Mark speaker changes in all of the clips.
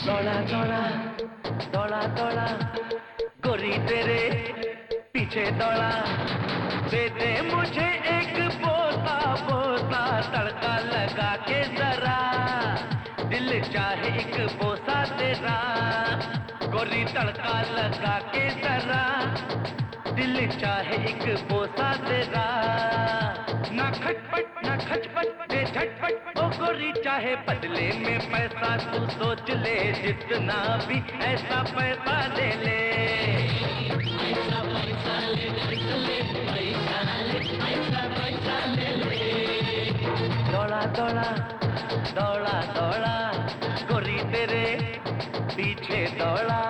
Speaker 1: दौड़ा दौड़ा दौड़ा दौड़ा गोरी तेरे पीछे दौड़ा, दे दे मुझे एक बोता बोता तड़का लगा के जरा, दिल चाहे एक बोसा तेरा, गोरी तड़का लगा के जरा, दिल चाहे एक बोसा तेरा, ना खटपट ना खचपट दे झटपट ओ गोरी चाहे बदले में पैसा, तू सोच ले जितना भी ऐसा पैसा ले ले, ऐसा पैसा ले पैसा ले पैसा ले ऐसा पैसा ले ले। दौड़ा दौड़ा दौड़ा दौड़ा गोरी तेरे पीछे दौड़ा।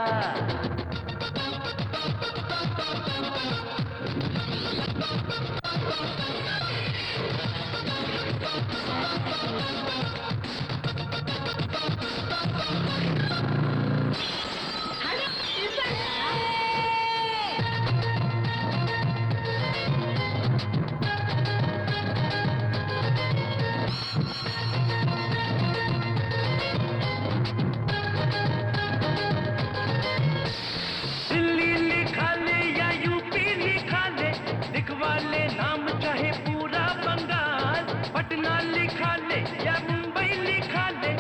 Speaker 1: नाम चाहे पूरा बंगाल, पटना लिखा ले या मुंबई लिखा ले,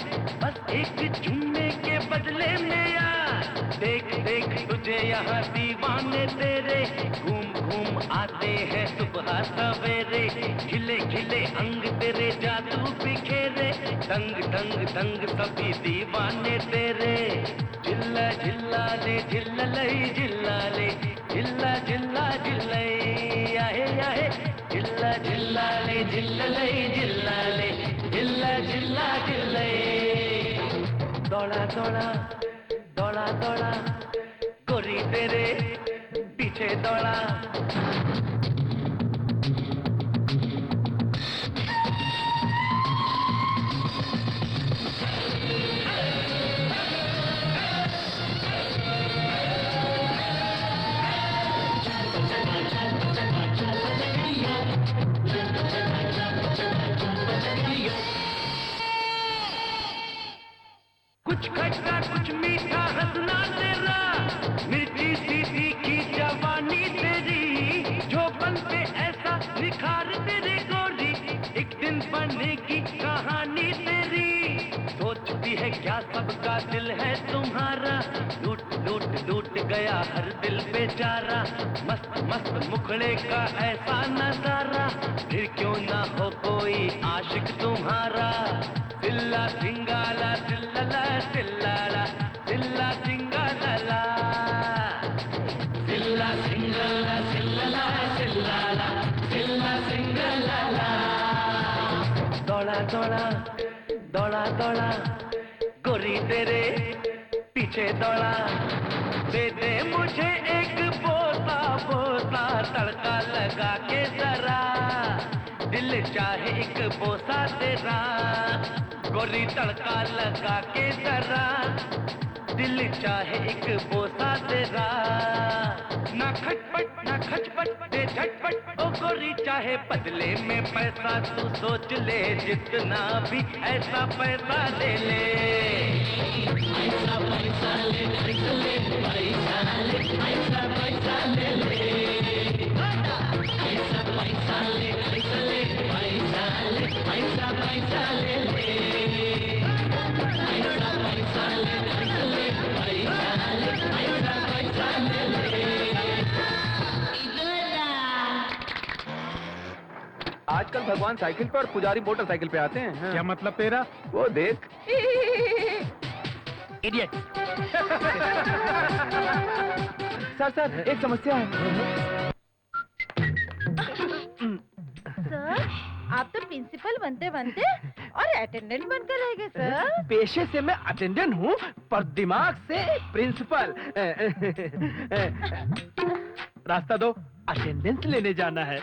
Speaker 1: बस एक जुम्मे के बदले में यार, देख देख तुझे यहाँ दीवाने तेरे घूम घूम आते हैं सुबह सवेरे, खिले खिले अंग तेरे जादू बिखेरे, दंग दंग दंग सभी दीवाने तेरे, जिल्ला जिल्ला ले जिल्ला लई जिल्ला ले जिल्ला जिल्ला जिल्लई आहे आहे, जिल्ला जिल्ला ले जिल्ला लई जिल्ला ले जिल्ला जिल्ला जिल्लई। दौड़ा दौड़ा दौड़ा दौड़ा गोरी तेरे पीछे दौड़ा। कुछ खट्टा कुछ मीठा हंसना तेरा, मिर्ची सी तीखी जवानी तेरी, जो बन पे ऐसा निखार तेरे गोरी, एक दिन बनेगी कहानी तेरी, सोचती है क्या सबका दिल है तुम्हारा, लूट लूट लूट गया हर दिल बेचारा, मस्त मस्त मुखड़े का ऐसा नजारा, फिर क्यों ना हो कोई आशिक तुम्हारा, सिल्ला सिंगाला सिल्ला सिल्लाला सिल्ला सिंगाला सिल्ला सिंगाला सिल्ला सिल्लाला सिल्ला सिंगाला। दौड़ा दौड़ा दौड़ा दौड़ा गोरी तेरे पीछे दौड़ा, दे दे मुझे एक बोता बोता तड़का लगा के जरा, दिल चाहे एक बोसा तेरा, गोरी तड़का लगा के जरा, दिल चाहे एक बोसा तेरा, ना खटपट ना खचपट दे झटपट ओ गोरी चाहे बदले में पैसा, तू सोच ले जितना भी ऐसा पैसा ले ले, ऐसा पैसा ले पैसा ले पैसा ले ऐसा पैसा ले ले, ऐसा पैसा ले पैसा ले पैसा ले ऐसा पैसा ले ले, ऐसा पैसा ले पैसा ले पैसा ले ऐसा पैसा ले ले।
Speaker 2: आजकल भगवान साइकिल पे और पुजारी मोटरसाइकिल पे आते हैं।
Speaker 3: क्या मतलब तेरा?
Speaker 2: वो देख
Speaker 3: इडियट।
Speaker 2: सर एक समस्या है।
Speaker 4: सर आप तो प्रिंसिपल बनते बनते और अटेंडेंट बनकर रह गए सर।
Speaker 2: पेशे से मैं अटेंडेंट हूँ पर दिमाग से प्रिंसिपल। रास्ता दो, अटेंडेंस लेने जाना है।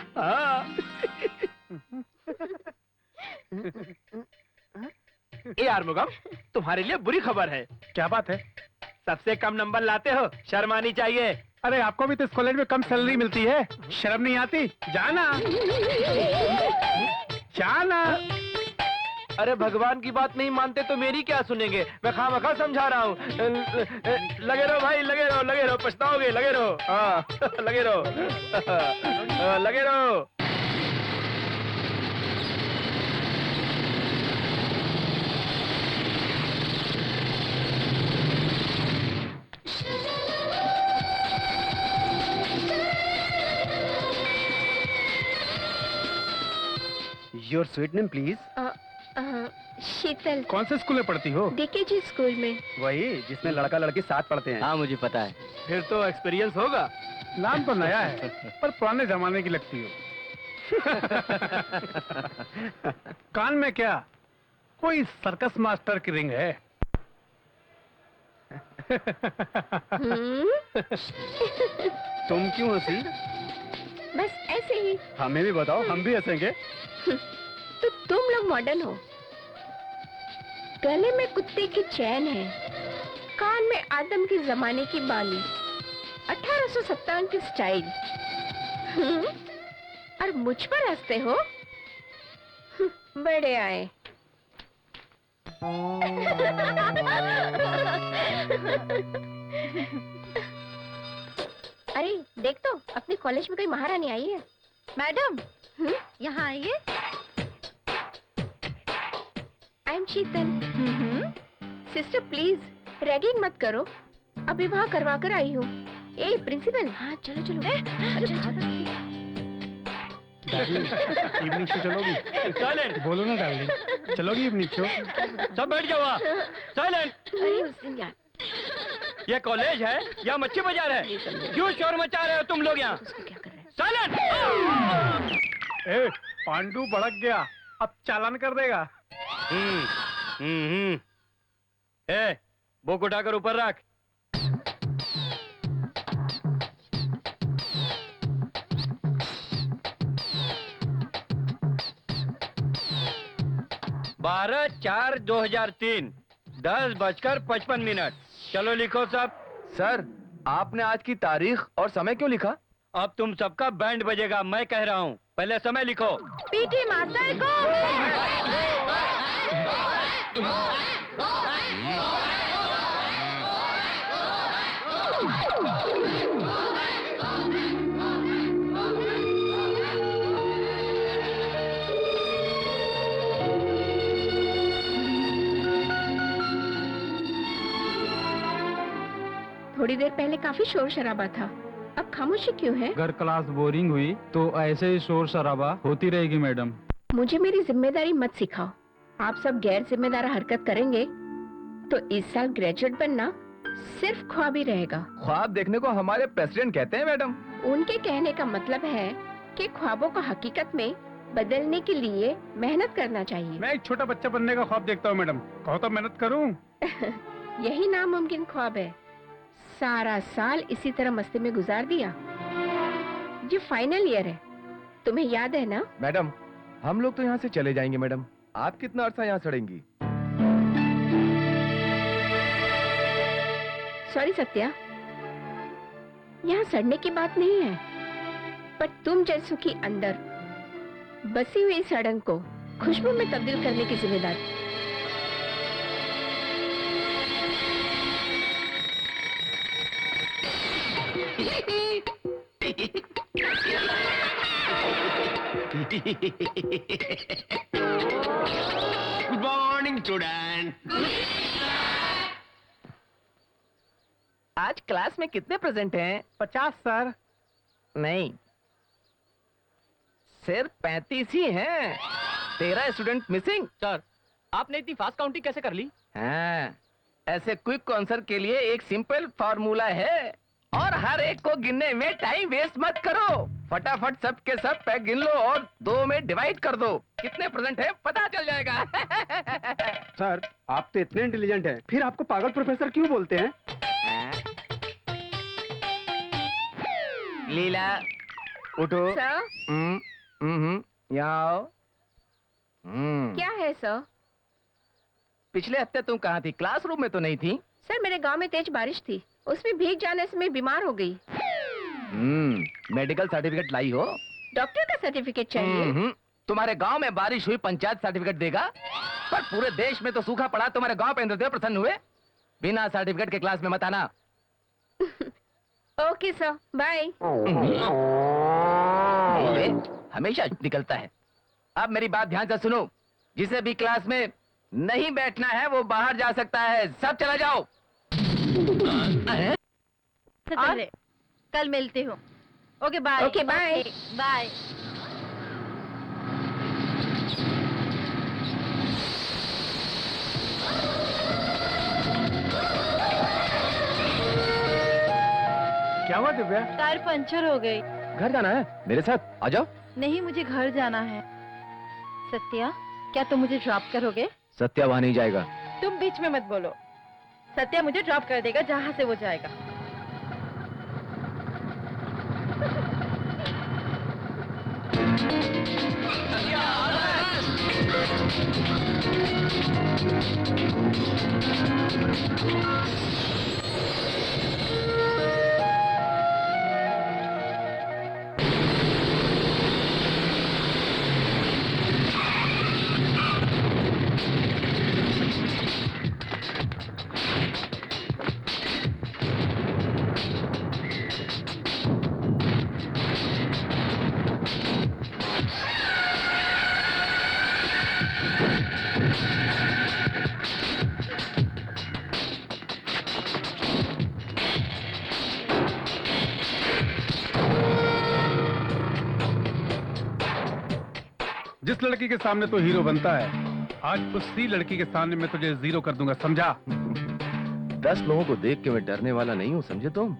Speaker 2: ए आर्मुगम, तुम्हारे लिए बुरी खबर है।
Speaker 3: क्या बात है?
Speaker 2: सबसे कम नंबर लाते हो, शर्म आनी चाहिए।
Speaker 3: अरे आपको भी तो इस कॉलेज में कम सैलरी मिलती है, शर्म नहीं आती? जाना जाना।
Speaker 2: अरे भगवान की बात नहीं मानते तो मेरी क्या सुनेंगे? मैं खामखा समझा रहा हूँ। लगे रहो भाई, लगे रहो, पछताओगे, लगे रहो। हाँ लगे रहो, लगे रहो।
Speaker 3: Your sweet name please.
Speaker 5: Sheetal.
Speaker 3: कौन से स्कूल में पढ़ती हो?
Speaker 5: डीकेजी स्कूल में।
Speaker 3: वही जिसमें लड़का लड़की साथ पढ़ते हैं।
Speaker 2: हाँ मुझे पता है। फिर तो एक्सपीरियंस होगा।
Speaker 3: नाम तो नया है पर पुराने जमाने की लगती हो। कान में क्या, कोई सर्कस मास्टर की रिंग है? तुम क्यों हंसी?
Speaker 5: बस ऐसे ही।
Speaker 3: हमें भी बताओ, हम भी हंसेंगे।
Speaker 5: तो तुम लोग मॉडर्न हो। गले में कुत्ते की चैन है, कान में आदम के जमाने की बाली, 1857 की स्टाइल, और मुझ पर हंसते हो। बड़े आए। अरे देख तो, अपने कॉलेज में कोई महारानी आई है।
Speaker 4: मैडम, यहाँ आइए।
Speaker 5: I am Sheetal. Sister please ragging मत करो, अभी वहाँ करवा कर आई हूँ। ए प्रिंसिपल, हाँ चलो चलो।
Speaker 3: इवनिंग शो चलोगी?
Speaker 2: साइलेंट।
Speaker 3: बोलो ना डार्लिंग, चलोगी इवनिंग शो?
Speaker 2: सब बैठ जाओ। साइलेंट।
Speaker 5: अरे उस दिन यार,
Speaker 2: ये कॉलेज है या मच्छी बाजार है? क्यों शोर मचा रहे हो तुम लोग यहाँ?
Speaker 5: उसको क्या कर रहे हैं?
Speaker 2: साइलेंट।
Speaker 3: ए, पांडू भड़क गया, अब चालान कर देगा।
Speaker 2: ए, बुक उठाकर ऊपर रख। बारह 4/2003, 10:55। चलो लिखो सब।
Speaker 6: सर, आपने आज की तारीख और समय क्यों लिखा?
Speaker 2: अब तुम सबका बैंड बजेगा, मैं कह रहा हूँ। पहले समय लिखो।
Speaker 4: पीटी मास्टर को।
Speaker 5: थोड़ी देर पहले काफी शोर शराबा था, अब खामोशी क्यों है?
Speaker 7: अगर क्लास बोरिंग हुई तो ऐसे ही शोर शराबा होती रहेगी मैडम।
Speaker 5: मुझे मेरी जिम्मेदारी मत सिखाओ। आप सब गैर जिम्मेदार हरकत करेंगे तो इस साल ग्रेजुएट बनना सिर्फ ख्वाब ही रहेगा।
Speaker 6: ख्वाब देखने को हमारे प्रेसिडेंट कहते हैं मैडम।
Speaker 5: उनके कहने का मतलब है कि ख्वाबों को हकीकत में बदलने के लिए मेहनत करना चाहिए।
Speaker 3: मैं एक छोटा बच्चा बनने का ख्वाब देखता हूँ मैडम, कहो तो मेहनत करूँ।
Speaker 5: यही नामुमकिन ख्वाब है। सारा साल इसी तरह मस्ती में गुजार दिया। ये फाइनल ईयर है, तुम्हें याद है ना?
Speaker 6: मैडम, हम लोग तो यहाँ से चले जाएंगे मैडम। आप कितना अरसा यहाँ सड़ेंगी?
Speaker 5: सॉरी सत्या, यहाँ सड़ने की बात नहीं है, पर तुम जैसों की अंदर बसी हुई सड़न को खुशबू में तब्दील करने की जिम्मेदारी।
Speaker 2: Good morning student.
Speaker 6: आज क्लास में कितने प्रेजेंट हैं?
Speaker 3: 50 सर।
Speaker 6: नहीं, सिर्फ 35 ही हैं। 13 स्टूडेंट मिसिंग।
Speaker 2: सर, आपने इतनी फास्ट काउंटिंग कैसे कर ली?
Speaker 6: हाँ, ऐसे क्विक आंसर के लिए एक सिंपल फार्मूला है, और हर एक को गिनने में टाइम वेस्ट मत करो। फटाफट सब के सब पैक गिन लो और 2 में डिवाइड कर दो। कितने प्रेजेंट है पता चल जाएगा।
Speaker 3: सर, आप तो इतने इंटेलिजेंट हैं, फिर आपको पागल प्रोफेसर क्यों बोलते हैं?
Speaker 6: लीला, उठो।
Speaker 5: सर?
Speaker 6: यहाँ आओ।
Speaker 5: क्या है सर?
Speaker 6: पिछले हफ्ते तुम कहाँ थी? क्लासरूम में तो नहीं थी?
Speaker 5: सर मेरे गांव में तेज बारिश थी, उसमें भीग जाने से मैं बीमार हो गई।
Speaker 6: मेडिकल सर्टिफिकेट लाई हो?
Speaker 5: डॉक्टर का सर्टिफिकेट चाहिए?
Speaker 6: तुम्हारे गांव में बारिश हुई, पंचायत सर्टिफिकेट देगा? पर पूरे देश में तो सूखा पड़ा, तुम्हारे गांव पे इंद्रदेव प्रसन्न हुए। बिना सर्टिफिकेट के क्लास में मत आना।
Speaker 5: Okay sir, bye.
Speaker 6: हमेशा निकलता है। अब मेरी बात ध्यान से सुनो, जिसे भी क्लास में नहीं बैठना है वो बाहर जा सकता है। सब चला जाओ।
Speaker 4: और कल मिलती हूँ। Okay bye.
Speaker 5: Okay bye.
Speaker 4: Bye.
Speaker 3: क्या हुआ दिव्या?
Speaker 4: टायर पंचर हो गई।
Speaker 2: घर जाना है? मेरे साथ आ जाओ।
Speaker 4: नहीं, मुझे घर जाना है। सत्या, क्या तुम मुझे ड्रॉप करोगे?
Speaker 2: सत्या वहाँ नहीं जाएगा।
Speaker 4: तुम बीच में मत बोलो। सत्या मुझे ड्रॉप कर देगा जहाँ से वो जाएगा।
Speaker 3: जिस लड़की के सामने तो हीरो बनता है, आज उसी लड़की के सामने मैं तुझे जीरो कर दूंगा, समझा?
Speaker 2: 10 लोगों को देख के मैं डरने वाला नहीं हूँ, समझे तुम?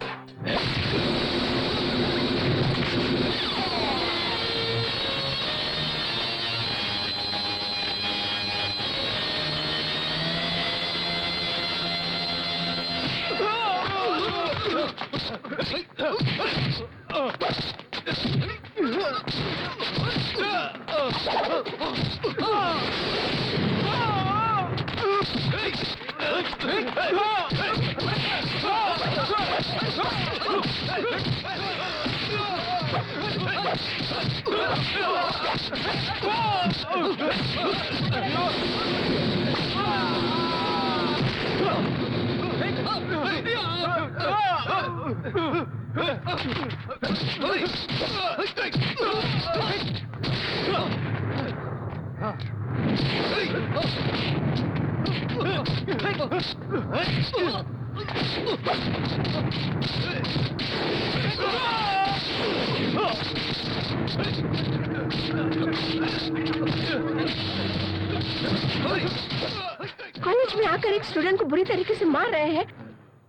Speaker 5: कॉलेज में आकर एक स्टूडेंट को बुरी तरीके से मार रहे हैं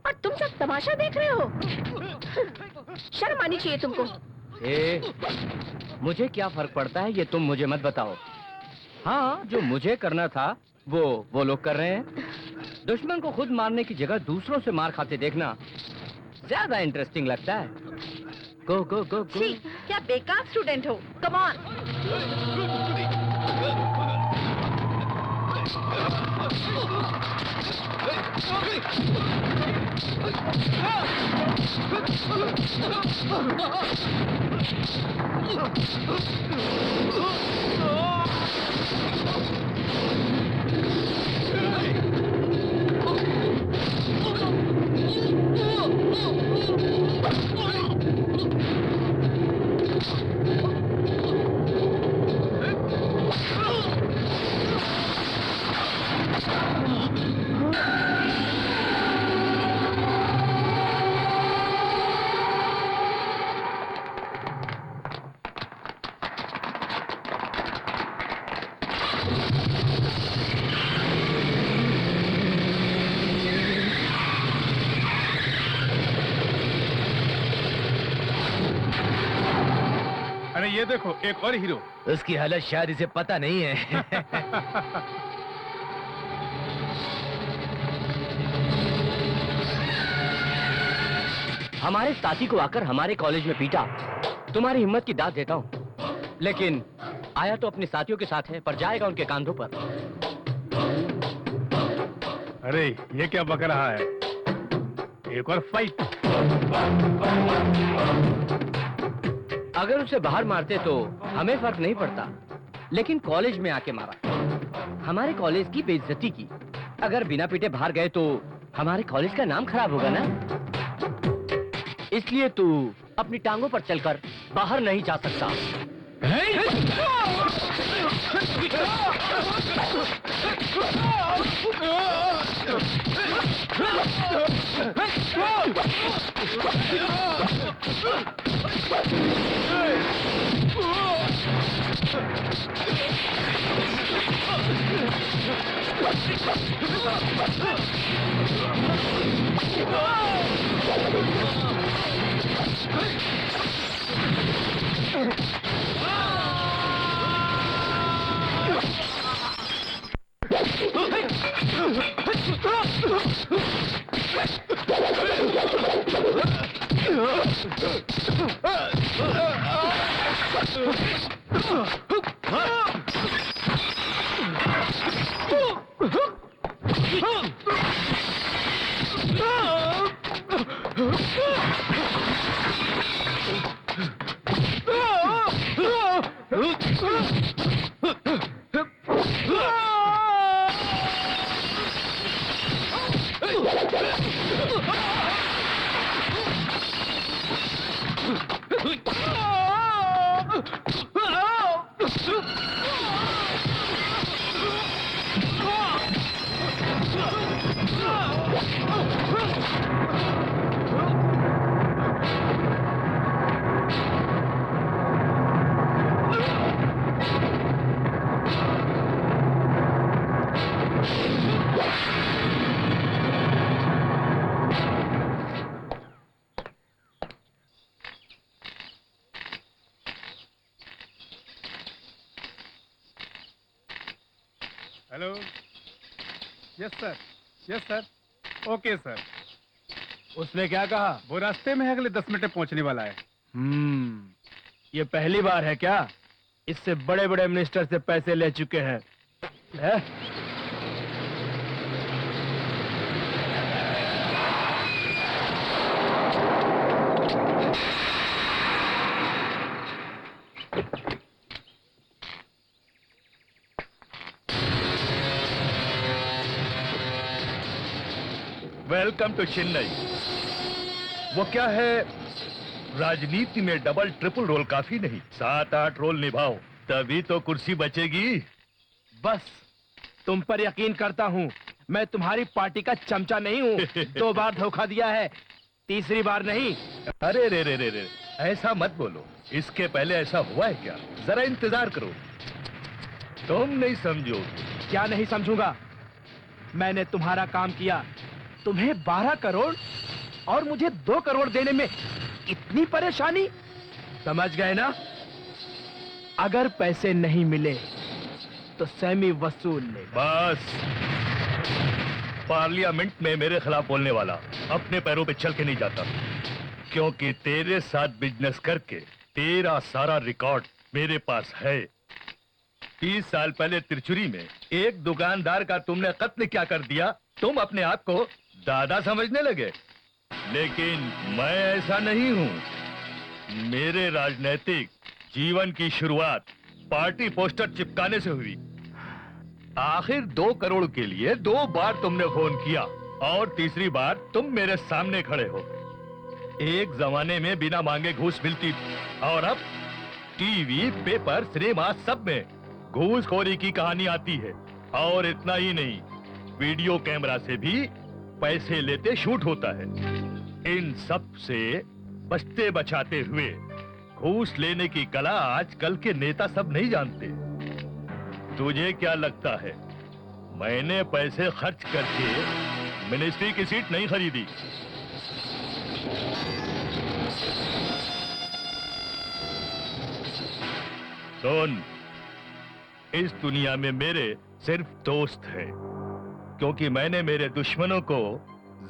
Speaker 5: और तुम सब तमाशा देख रहे हो। शर्म आनी चाहिए तुमको।
Speaker 2: मुझे क्या फर्क पड़ता है, ये तुम मुझे मत बताओ। हाँ, जो मुझे करना था वो लोग कर रहे हैं। दुश्मन को खुद मारने की जगह दूसरों से मार खाते देखना ज्यादा इंटरेस्टिंग लगता है। गो गो गो गो।
Speaker 4: छी, क्या बेकार स्टूडेंट हो। Come on.
Speaker 3: अरे ये देखो, एक और हीरो।
Speaker 6: उसकी हालत शायद इसे पता नहीं है।
Speaker 2: हमारे साथी को आकर हमारे कॉलेज में पीटा। तुम्हारी हिम्मत की दाद देता हूँ, लेकिन आया तो अपने साथियों के साथ है, पर जाएगा उनके कांधों पर।
Speaker 3: अरे ये क्या बक रहा है? एक और फाइट।
Speaker 2: अगर उसे बाहर मारते तो हमें फर्क नहीं पड़ता, लेकिन कॉलेज में आके मारा, हमारे कॉलेज की बेइज्जती की। अगर बिना पीटे बाहर गए तो हमारे कॉलेज का नाम खराब होगा ना। इसलिए तू अपनी टांगों पर चलकर बाहर नहीं जा सकता।
Speaker 3: Hello. Yes sir, yes sir, okay sir.
Speaker 2: उसने क्या कहा?
Speaker 3: वो रास्ते में है, अगले 10 मिनट में पहुंचने वाला है।
Speaker 2: ये पहली बार है क्या? इससे बड़े बड़े मिनिस्टर से पैसे ले चुके हैं।
Speaker 8: Welcome to Chennai. वो क्या है, राजनीति में डबल ट्रिपल रोल काफी नहीं, 7-8 रोल निभाओ, तभी तो कुर्सी बचेगी।
Speaker 2: बस तुम पर यकीन करता हूँ, मैं तुम्हारी पार्टी का चमचा नहीं हूँ। 2 बार धोखा दिया है, तीसरी बार नहीं।
Speaker 8: अरे रे रे रे रे, ऐसा मत बोलो। इसके पहले ऐसा हुआ है क्या? जरा इंतजार करो, तुम नहीं समझो।
Speaker 2: क्या नहीं समझूंगा? मैंने तुम्हारा काम किया, तुम्हें 12 करोड़ और मुझे 2 करोड़ देने में इतनी परेशानी, समझ गए ना? अगर पैसे नहीं मिले तो सेमी वसूल ले।
Speaker 8: बस, पार्लियामेंट में मेरे खिलाफ बोलने वाला अपने पैरों पे चल के नहीं जाता, क्योंकि तेरे साथ बिजनेस करके तेरा सारा रिकॉर्ड मेरे पास है। 30 साल पहले तिरचुरी में एक दुकानदार का तुमने कत्ल क्या कर दिया, तुम अपने आप को दादा समझने लगे। लेकिन मैं ऐसा नहीं हूं। मेरे राजनीतिक जीवन की शुरुआत पार्टी पोस्टर चिपकाने से हुई। आखिर 2 करोड़ के लिए 2 बार तुमने फोन किया और तीसरी बार तुम मेरे सामने खड़े हो। एक जमाने में बिना मांगे घूस मिलती थी और अब टीवी, पेपर, सिनेमा सब में घूसखोरी की कहानी आती है। और इतना ही नहीं, वीडियो कैमरा से भी पैसे लेते शूट होता है। इन सब से बचते बचाते हुए घूस लेने की कला आजकल के नेता सब नहीं जानते। तुझे क्या लगता है मैंने पैसे खर्च करके मिनिस्ट्री की सीट नहीं खरीदी? सुन, इस दुनिया में मेरे सिर्फ दोस्त हैं, क्योंकि मैंने मेरे दुश्मनों को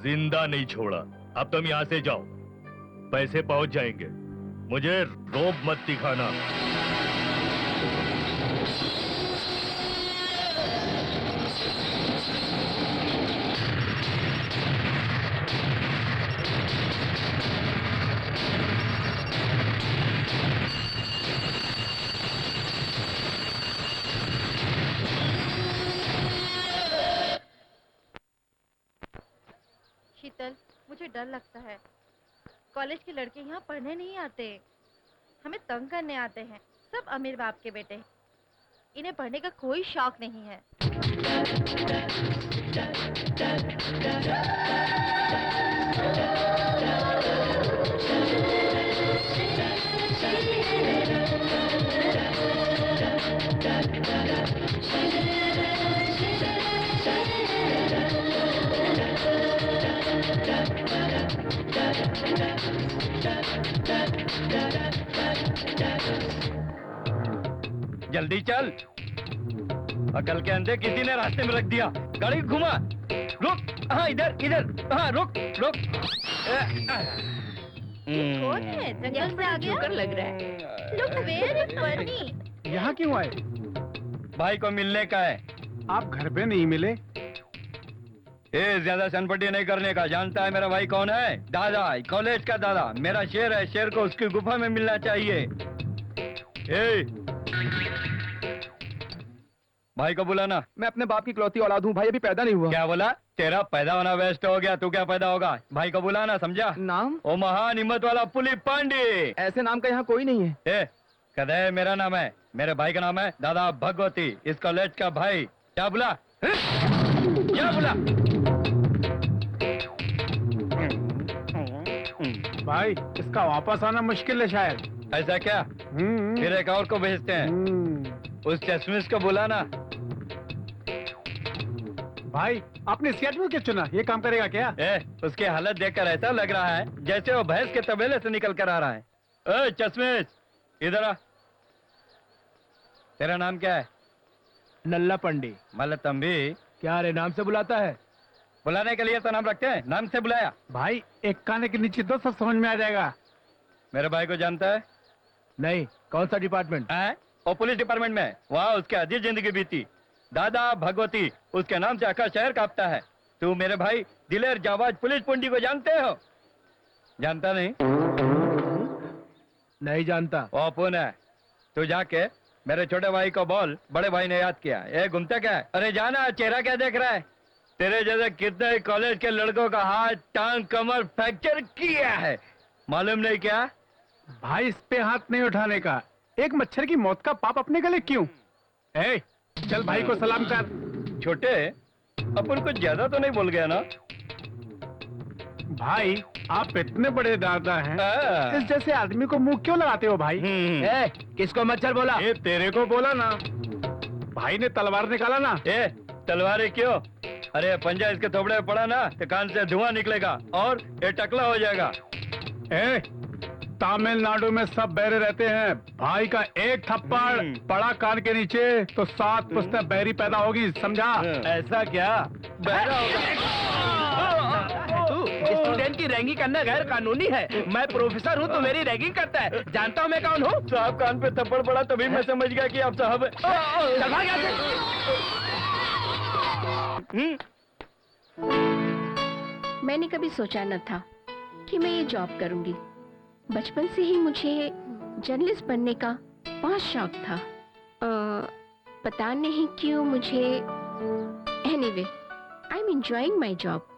Speaker 8: जिंदा नहीं छोड़ा। अब तुम यहां से जाओ, पैसे पहुंच जाएंगे। मुझे रोब मत दिखाना।
Speaker 4: मुझे डर लगता है। कॉलेज के लड़के यहाँ पढ़ने नहीं आते, हमें तंग करने आते हैं। सब अमीर बाप के बेटे, इन्हें पढ़ने का कोई शौक नहीं है।
Speaker 8: जल्दी चल, अकल के अंधे किसी ने रास्ते में रख दिया। गाड़ी घुमा, रुक। हाँ इधर इधर, हाँ रुक रुक।
Speaker 4: कौन है? जंगल से आ गया?
Speaker 5: जोकर लग रहा है।
Speaker 4: Look very funny।
Speaker 3: यहाँ क्यों आए?
Speaker 8: भाई को मिलने का है।
Speaker 3: आप घर पे नहीं मिले?
Speaker 8: ए ज्यादा सनपटी नहीं करने का। जानता है मेरा भाई कौन है? दादा, कॉलेज का दादा। मेरा शेर है, शेर को उसकी गुफा में मिलना चाहिए। ए भाई को बुलाना।
Speaker 2: मैं अपने बाप की इकलौती औलाद हूँ भाई, अभी पैदा नहीं हुआ।
Speaker 8: क्या बोला? तेरा पैदा होना वेस्ट हो गया, तू क्या पैदा होगा? भाई को बुलाना, समझा?
Speaker 2: नाम?
Speaker 8: ओ महान हिम्मत वाला पुलिस पांडे।
Speaker 2: ऐसे नाम का यहाँ कोई नहीं है।
Speaker 8: ए कदे मेरा नाम है, मेरे भाई का नाम है दादा भगवती, इस कॉलेज का भाई। क्या बोला? क्या बोला?
Speaker 3: भाई इसका वापस आना मुश्किल है शायद।
Speaker 8: ऐसा क्या? फिर एक और को भेजते हैं। उस चश्मिश को बुलाना।
Speaker 3: भाई आपने सियाटल क्यों चुना? ये काम करेगा क्या?
Speaker 8: उसकी हालत देखकर ऐसा लग रहा है जैसे वो भैंस के तबेले से निकल कर आ रहा है। चश्मिश इधर आ। तेरा नाम क्या है?
Speaker 2: नल्ला पंडी।
Speaker 8: मल्लतंबी।
Speaker 2: क्या रे, नाम से बुलाता है?
Speaker 8: बुलाने के लिए तो नाम रखते हैं, नाम से बुलाया।
Speaker 3: भाई एक काने के नीचे दो, सब समझ में आ जाएगा।
Speaker 8: मेरे भाई को जानता है?
Speaker 2: नहीं। कौन सा डिपार्टमेंट?
Speaker 8: वो पुलिस डिपार्टमेंट में। वहाँ उसकी आधी जिंदगी बीती। दादा भगवती, उसके नाम से आखा शहर कांपता है। तू मेरे भाई दिलेर जाबाज पुलिस पुंडी को जानते हो? जानता नहीं?
Speaker 2: नहीं जानता।
Speaker 8: वो अपुन है। तू जाके मेरे छोटे भाई को बोल, बड़े भाई ने याद किया। ये घूमता क्या है? अरे जाना, चेहरा क्या देख रहा है? तेरे जैसे कितने कॉलेज के लड़कों का हाथ टांग कमर फ्रैक्चर किया है, मालूम नहीं क्या?
Speaker 3: भाई इस पे हाथ नहीं उठाने का। एक मच्छर की मौत का पाप अपने गले क्यों? ए, चल भाई को सलाम कर।
Speaker 8: छोटे, अपन कुछ ज्यादा तो नहीं बोल गया ना?
Speaker 3: भाई आप इतने बड़े दादा हैं,
Speaker 8: हाँ।
Speaker 3: इस जैसे आदमी को मुंह क्यों लगाते हो भाई?
Speaker 2: किसको मच्छर बोला?
Speaker 3: ये तेरे को बोला ना। भाई ने तलवार निकाला ना।
Speaker 8: तलवार क्यों? अरे पंजा इसके थोबड़े में पड़ा ना तो कान से धुआं निकलेगा और ये टकला हो जाएगा।
Speaker 3: तमिलनाडु में सब बहरे रहते हैं। भाई का एक थप्पड़ पड़ा कान के नीचे तो 7 पुश्तें बहरी पैदा होगी, समझा?
Speaker 2: ऐसा क्या?
Speaker 8: बहरा होगा।
Speaker 2: तू स्टूडेंट की रैगिंग करना गैर कानूनी है। मैं प्रोफेसर हूँ तो मेरी रैगिंग करता है। जानता हूँ मैं कौन हूँ?
Speaker 8: साहब कान पे थप्पड़ पड़ा तभी मैं समझ गया कि आप साहब
Speaker 5: मैंने कभी सोचा न था कि मैं ये जॉब करूंगी। बचपन से ही मुझे जर्नलिस्ट बनने का बहुत शौक था। पता नहीं क्यों मुझे। Anyway, I am enjoying my job.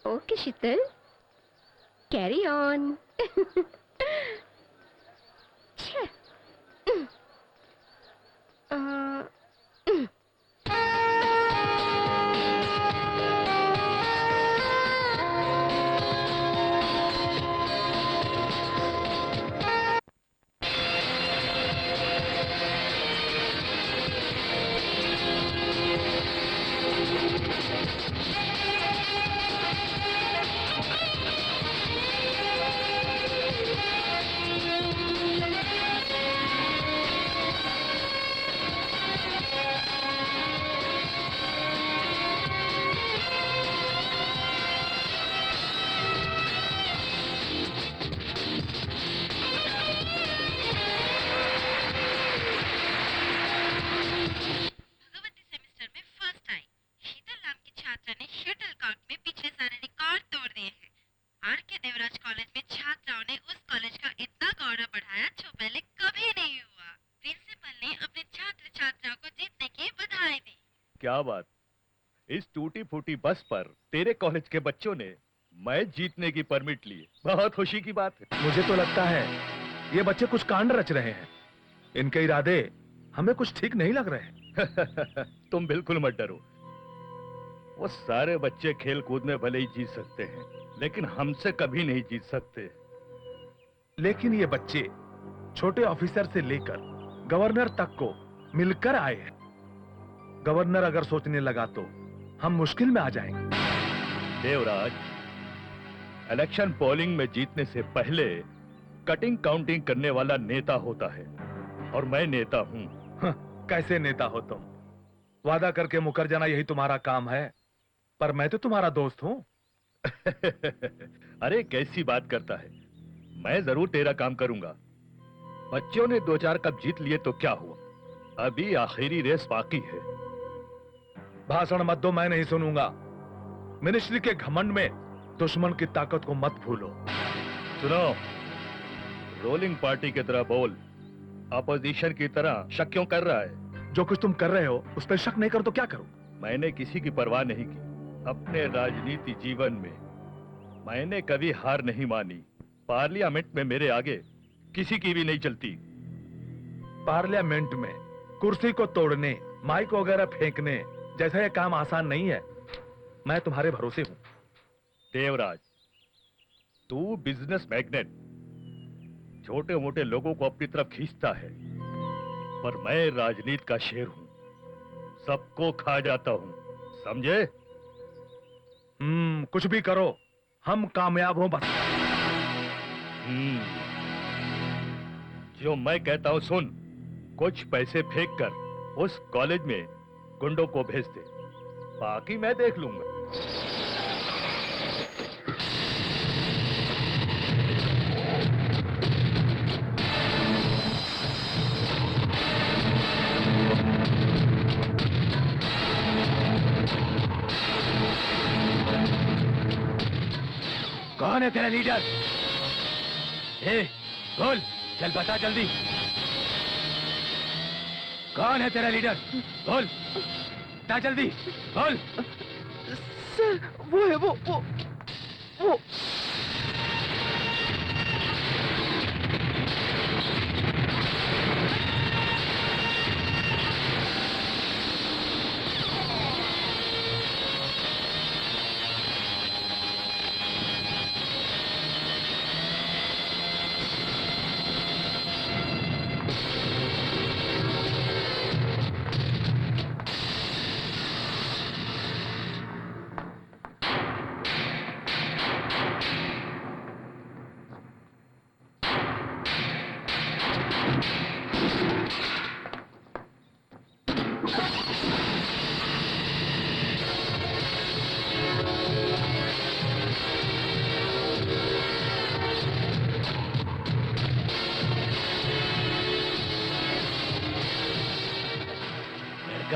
Speaker 5: Okay Sheetal, carry on.
Speaker 4: Scout में पिछले सारे रिकॉर्ड तोड़ दिए हैं। आर के देवराज कॉलेज में छात्राओं ने उस कॉलेज का इतना गौरव बढ़ाया जो पहले कभी नहीं हुआ। प्रिंसिपल ने अपने छात्र छात्राओं को जीतने की बधाई दी।
Speaker 8: क्या बात, इस टूटी फूटी बस पर तेरे कॉलेज के बच्चों ने मैच जीतने की परमिट ली। बहुत खुशी की बात है।
Speaker 2: मुझे तो लगता है ये बच्चे कुछ कांड रच रहे हैं। इनके इरादे हमें कुछ ठीक नहीं लग रहे।
Speaker 8: तुम बिल्कुल मत डरो। वो सारे बच्चे खेल कूद में भले ही जीत सकते हैं, लेकिन हमसे कभी नहीं जीत सकते।
Speaker 2: लेकिन ये बच्चे छोटे ऑफिसर से लेकर गवर्नर तक को मिलकर आए हैं। गवर्नर अगर सोचने लगा तो हम मुश्किल में आ जाएंगे।
Speaker 8: देवराज, इलेक्शन पोलिंग में जीतने से पहले कटिंग काउंटिंग करने वाला नेता होता है, और मैं नेता हूं।
Speaker 2: कैसे नेता हो तुम? वादा करके मुकर जाना यही तुम्हारा काम है, पर मैं तो तुम्हारा दोस्त हूं।
Speaker 8: अरे कैसी बात करता है, मैं जरूर तेरा काम करूंगा। बच्चों ने 2-4 कप जीत लिए तो क्या हुआ, अभी आखिरी रेस बाकी है।
Speaker 2: भाषण मत दो, मैं नहीं सुनूंगा। मिनिस्ट्री के घमंड में दुश्मन की ताकत को मत भूलो।
Speaker 8: सुनो, रोलिंग पार्टी की तरह बोल, अपोजिशन की तरह शक क्यों कर रहा है?
Speaker 2: जो कुछ तुम कर रहे हो उस पर शक नहीं करो तो क्या करूं?
Speaker 8: मैंने किसी की परवाह नहीं की। अपने राजनीति जीवन में मैंने कभी हार नहीं मानी। पार्लियामेंट में मेरे आगे किसी की भी नहीं चलती।
Speaker 2: पार्लियामेंट में कुर्सी को तोड़ने, माइक वगैरह फेंकने जैसा ये काम आसान नहीं है। मैं तुम्हारे भरोसे हूं।
Speaker 8: देवराज, तू बिजनेस मैग्नेट छोटे मोटे लोगों को अपनी तरफ खींचता है, पर मैं राजनीति का शेर हूं, सबको खा जाता हूं, समझे?
Speaker 2: कुछ भी करो, हम कामयाब हो बस।
Speaker 8: जो मैं कहता हूं सुन, कुछ पैसे फेंक कर उस कॉलेज में गुंडों को भेज दे, बाकी मैं देख लूंगा।
Speaker 2: कौन है तेरा लीडर? बोल, चल बता जल्दी। कौन है तेरा लीडर? बोल, बता जल्दी, बोल।
Speaker 6: सर, वो है वो।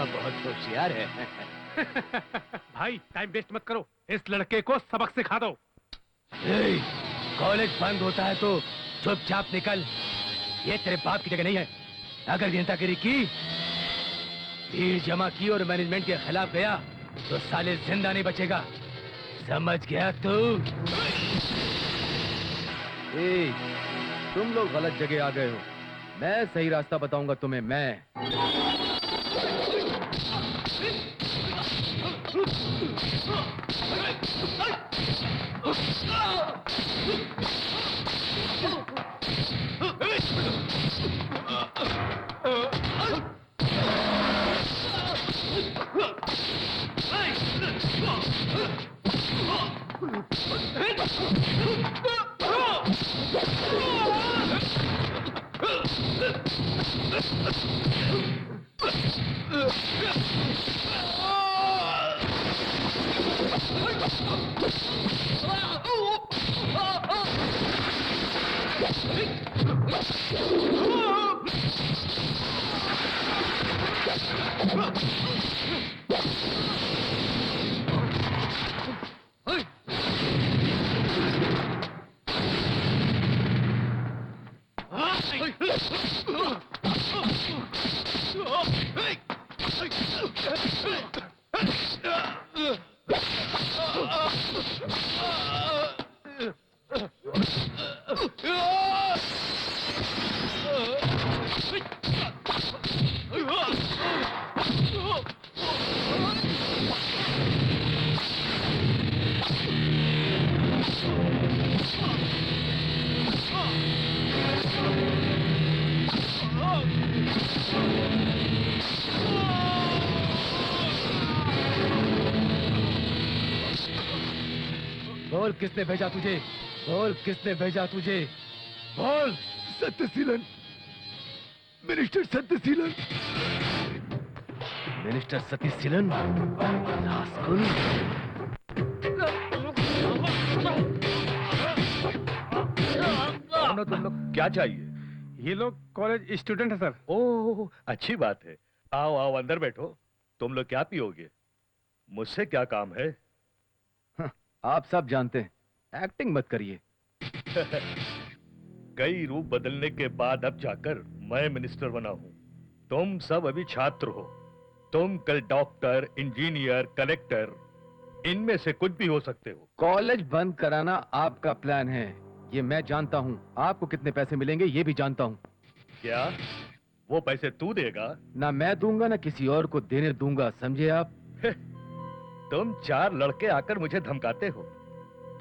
Speaker 2: बहुत होशियार है।
Speaker 3: भाई टाइम वेस्ट मत करो, इस लड़के को सबक सिखा दो।
Speaker 2: कॉलेज बंद होता है तो चुपचाप निकल। ये तेरे बाप की जगह नहीं है। अगर नेतागिरी की, भीड़ जमा की और मैनेजमेंट के खिलाफ गया तो साले जिंदा नहीं बचेगा, समझ गया तू? तुम लोग गलत जगह आ गए हो। मैं सही रास्ता बताऊंगा तुम्हें। मैं
Speaker 6: बोल किसने भेजा तुझे? बोल किसने भेजा तुझे? बोल।
Speaker 8: सत्यशीलन, मिनिस्टर सत्यशीलन।
Speaker 6: मिनिस्टर सतीशीलन, रास्कुल। कौन हो तुम लोग?
Speaker 8: क्या चाहिए?
Speaker 3: ये लोग कॉलेज स्टूडेंट है सर।
Speaker 8: ओह, अच्छी बात है। आओ आओ अंदर बैठो। तुम लोग क्या पियोगे? मुझसे क्या काम है?
Speaker 6: आप सब जानते हैं, एक्टिंग मत करिए।
Speaker 8: कई रूप बदलने के बाद अब जाकर मैं मिनिस्टर बना हूं। तुम सब अभी छात्र हो। तुम कल डॉक्टर, इंजीनियर, कलेक्टर, इनमें से कुछ भी हो सकते हो।
Speaker 6: कॉलेज बंद कराना आपका प्लान है, ये मैं जानता हूँ। आपको कितने पैसे मिलेंगे ये भी जानता हूँ।
Speaker 8: क्या वो पैसे तू देगा?
Speaker 6: ना मैं दूंगा ना किसी और को देने दूंगा, समझे आप?
Speaker 8: तुम 4 लड़के आकर मुझे धमकाते हो।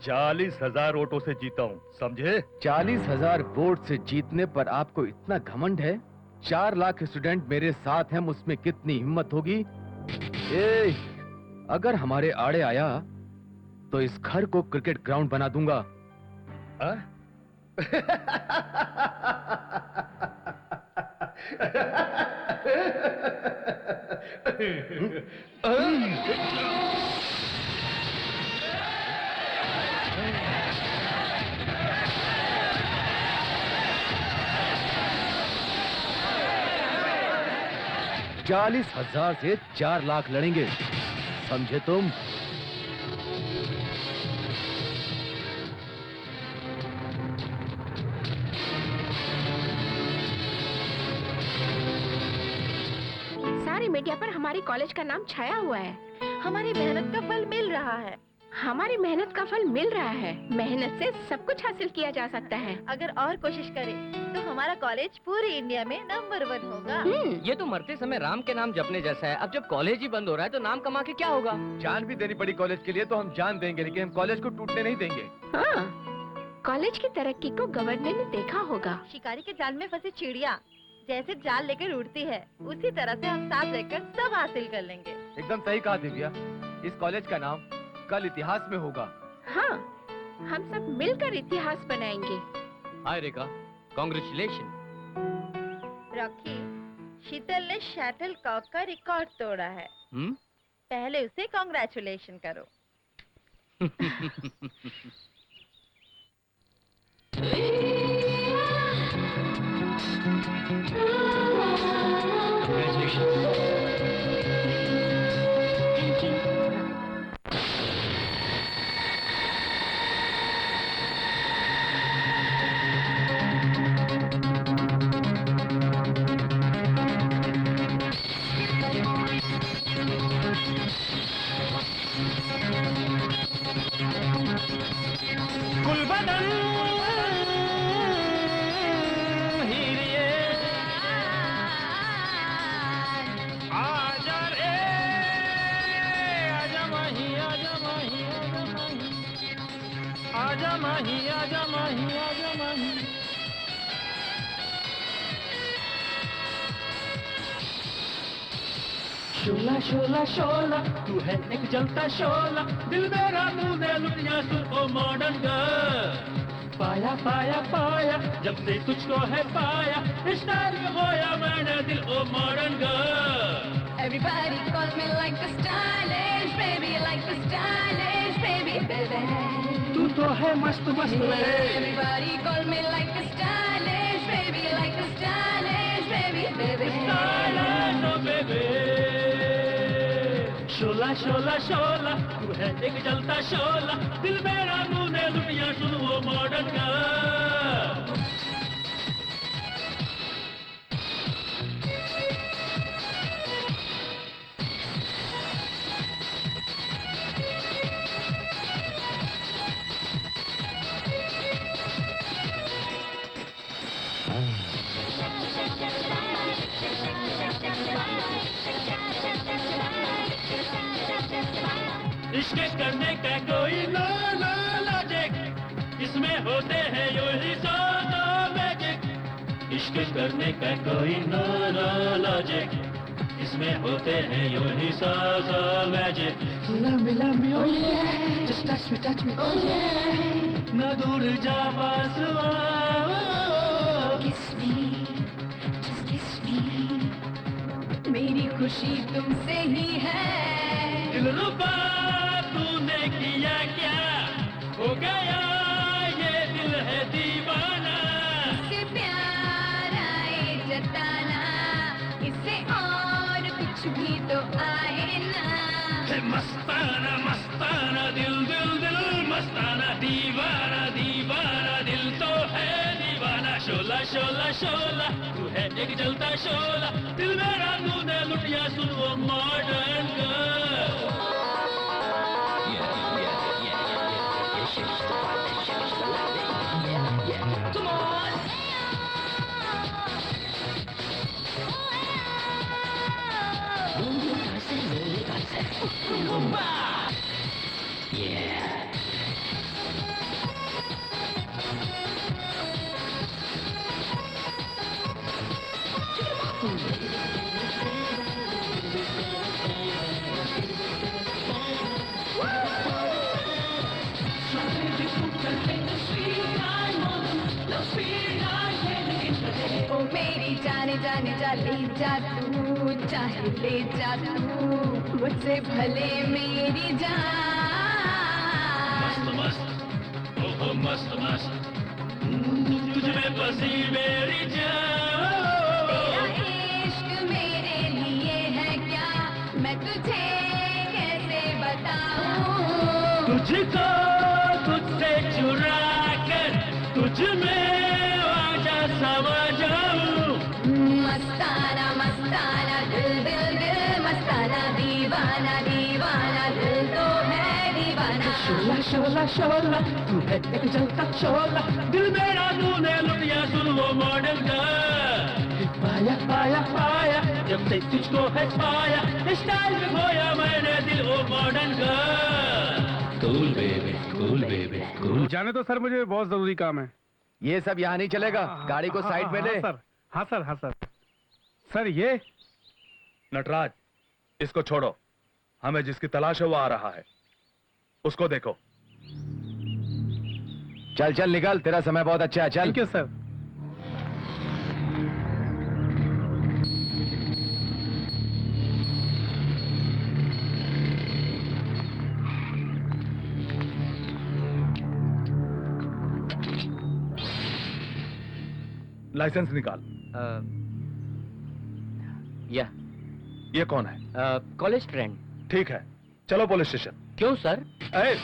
Speaker 8: 40,000 वोटों से जीता हूँ, समझे?
Speaker 6: 40,000 वोट से जीतने पर आपको इतना घमंड है? 4 लाख स्टूडेंट मेरे साथ हैं, उसमें कितनी हिम्मत होगी? अगर हमारे आड़े आया तो इस घर को क्रिकेट ग्राउंड बना दूंगा। चालीस 40,000 से 4 लाख लड़ेंगे, समझे तुम?
Speaker 5: सारे मीडिया पर हमारे कॉलेज का नाम छाया हुआ है।
Speaker 4: हमारी मेहनत का फल मिल रहा है।
Speaker 5: हमारी मेहनत का फल मिल रहा है। मेहनत से सब कुछ हासिल किया जा सकता है।
Speaker 4: अगर और कोशिश करें तो हमारा कॉलेज पूरी इंडिया में नंबर 1 होगा।
Speaker 9: ये तो मरते समय राम के नाम जपने जैसा है। अब जब कॉलेज ही बंद हो रहा है तो नाम कमा के क्या होगा?
Speaker 6: जान भी देनी पड़ी कॉलेज के लिए तो हम जान देंगे, लेकिन हम कॉलेज को टूटने नहीं देंगे।
Speaker 5: हाँ, कॉलेज की तरक्की को गवर्नर ने देखा होगा।
Speaker 4: शिकारी के जाल में फंसी चिड़िया जैसे जाल लेकर उड़ती है, उसी तरह से हम साथ रहकर सब हासिल कर लेंगे।
Speaker 6: एकदम सही कहा दिव्या, इस कॉलेज का नाम कल इतिहास में होगा।
Speaker 5: हाँ, हम सब मिलकर इतिहास बनाएंगे।
Speaker 9: हाय रेखा, कांग्रेचुलेशन।
Speaker 4: रॉकी, शीतल ने शटल कॉक का रिकॉर्ड तोड़ा है। पहले उसे कांग्रेचुलेशन करो।
Speaker 1: शोला शोला शोला, तू है एक जलता शोला, दिल मेरा मुंह ने लुटिया सुन ओ मॉडर्न गर्ल। पाया पाया पाया जब से तुझको है पाया, स्टाइल में होया मैंने दिल ओ modern girl.
Speaker 4: Everybody call me like a stylish baby, like a stylish baby, baby.
Speaker 1: तू तो है मस्त मस्त मेरे।
Speaker 4: Everybody call me like a stylish baby, like a stylish baby, baby.
Speaker 1: Stylish, oh baby. शोला शोला शोला, तू है एक जलता शोला, दिल मेरा मुंह ने लुटिया सुन वो मॉडर्न गर्ल। इश्क करने का कोई नो नो लॉजिक, इसमें होते हैं यो ही सौ मैजिक। इश्क करने का कोई नो नो लॉजिक, इसमें होते हैं यो ही सौ magic. Love me oh yeah, just like me, touch me, oh yeah. न दूर जा पास
Speaker 5: किस मी, just kiss me. मेरी खुशी तुमसे ही है.
Speaker 1: दिलरुबा तूने किया क्या, हो गया ये दिल है दीवाना.
Speaker 5: इससे प्यार आए जताना, इससे और कुछ भी तो आए ना.
Speaker 1: है मस्ताना मस्ताना दिल दिल दिल मस्ताना, दीवाना दीवाना दिल तो है दीवाना. शोला शोला शोला तू है एक जलता शोला, दिल मेरा तूने लुटिया सुन वो मॉडर्न Come on! Yeah.
Speaker 5: ओ मेरी जाने जाने जा ले जा तू, चाहे ले जा तू मुझसे भले मेरी जान.
Speaker 1: मस्त मस्त ओहो मस्त मस्त तुझ में बसी मेरी जान.
Speaker 5: तेरा इश्क मेरे लिए है क्या, मैं तुझे कैसे बताऊं.
Speaker 1: तुझको तुझसे चुरा कर तुझ में आजा समा जाऊं.
Speaker 5: मस्ताना मस्ताना दिल दिल दिल मस्ताना, दीवाना दीवाना दिल तो है दीवाना.
Speaker 1: शोला शोला शोला तू है एक जलता शोला, दिल मेरा तूने लुटिया सुन वो मॉडर्न गर्ल. पाया पाया पाया जब से तुझको है पाया, स्टाइल में खोया मैंने दिल वो modern girl. Cool baby cool.
Speaker 3: जाने तो सर, मुझे बहुत जरूरी काम है.
Speaker 2: ये सब यहाँ नहीं चलेगा, गाड़ी को साइड में ले.
Speaker 3: सर. हाँ सर, हाँ सर. सर ये
Speaker 8: नटराज, इसको छोड़ो. हमें जिसकी तलाश है वो आ रहा है, उसको देखो.
Speaker 2: चल चल निकल, तेरा समय बहुत अच्छा है. चल.
Speaker 3: Thank you sir.
Speaker 8: लाइसेंस निकाल.
Speaker 9: या
Speaker 8: ये कौन है?
Speaker 9: College friend.
Speaker 8: ठीक है, चलो पुलिस स्टेशन.
Speaker 9: क्यों सर?
Speaker 8: ए,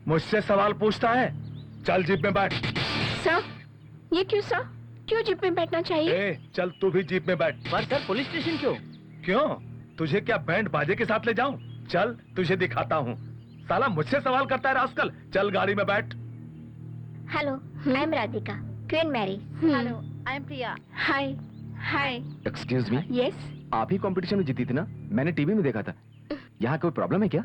Speaker 8: मुझसे सवाल पूछता है? चल जीप में बैठ.
Speaker 5: सर, ये क्यों सर? क्यों जीप में बैठना चाहिए?
Speaker 8: ए, चल तू भी जीप में बैठ.
Speaker 9: पर सर पुलिस स्टेशन क्यों?
Speaker 8: क्यों? तुझे क्या बैंड बाजे के साथ ले जाऊं? चल तुझे दिखाता हूँ. साला मुझसे सवाल करता है रास्कल. चल गाड़ी में बैठ.
Speaker 10: Hello, I am Radhika, Queen Mary.
Speaker 5: Hello,
Speaker 10: I am Priya.
Speaker 5: Hi hi.
Speaker 2: Excuse me,
Speaker 5: yes.
Speaker 2: आप ही कंपटीशन में जीती थी ना? मैंने टीवी में देखा था. यहाँ कोई प्रॉब्लम है क्या?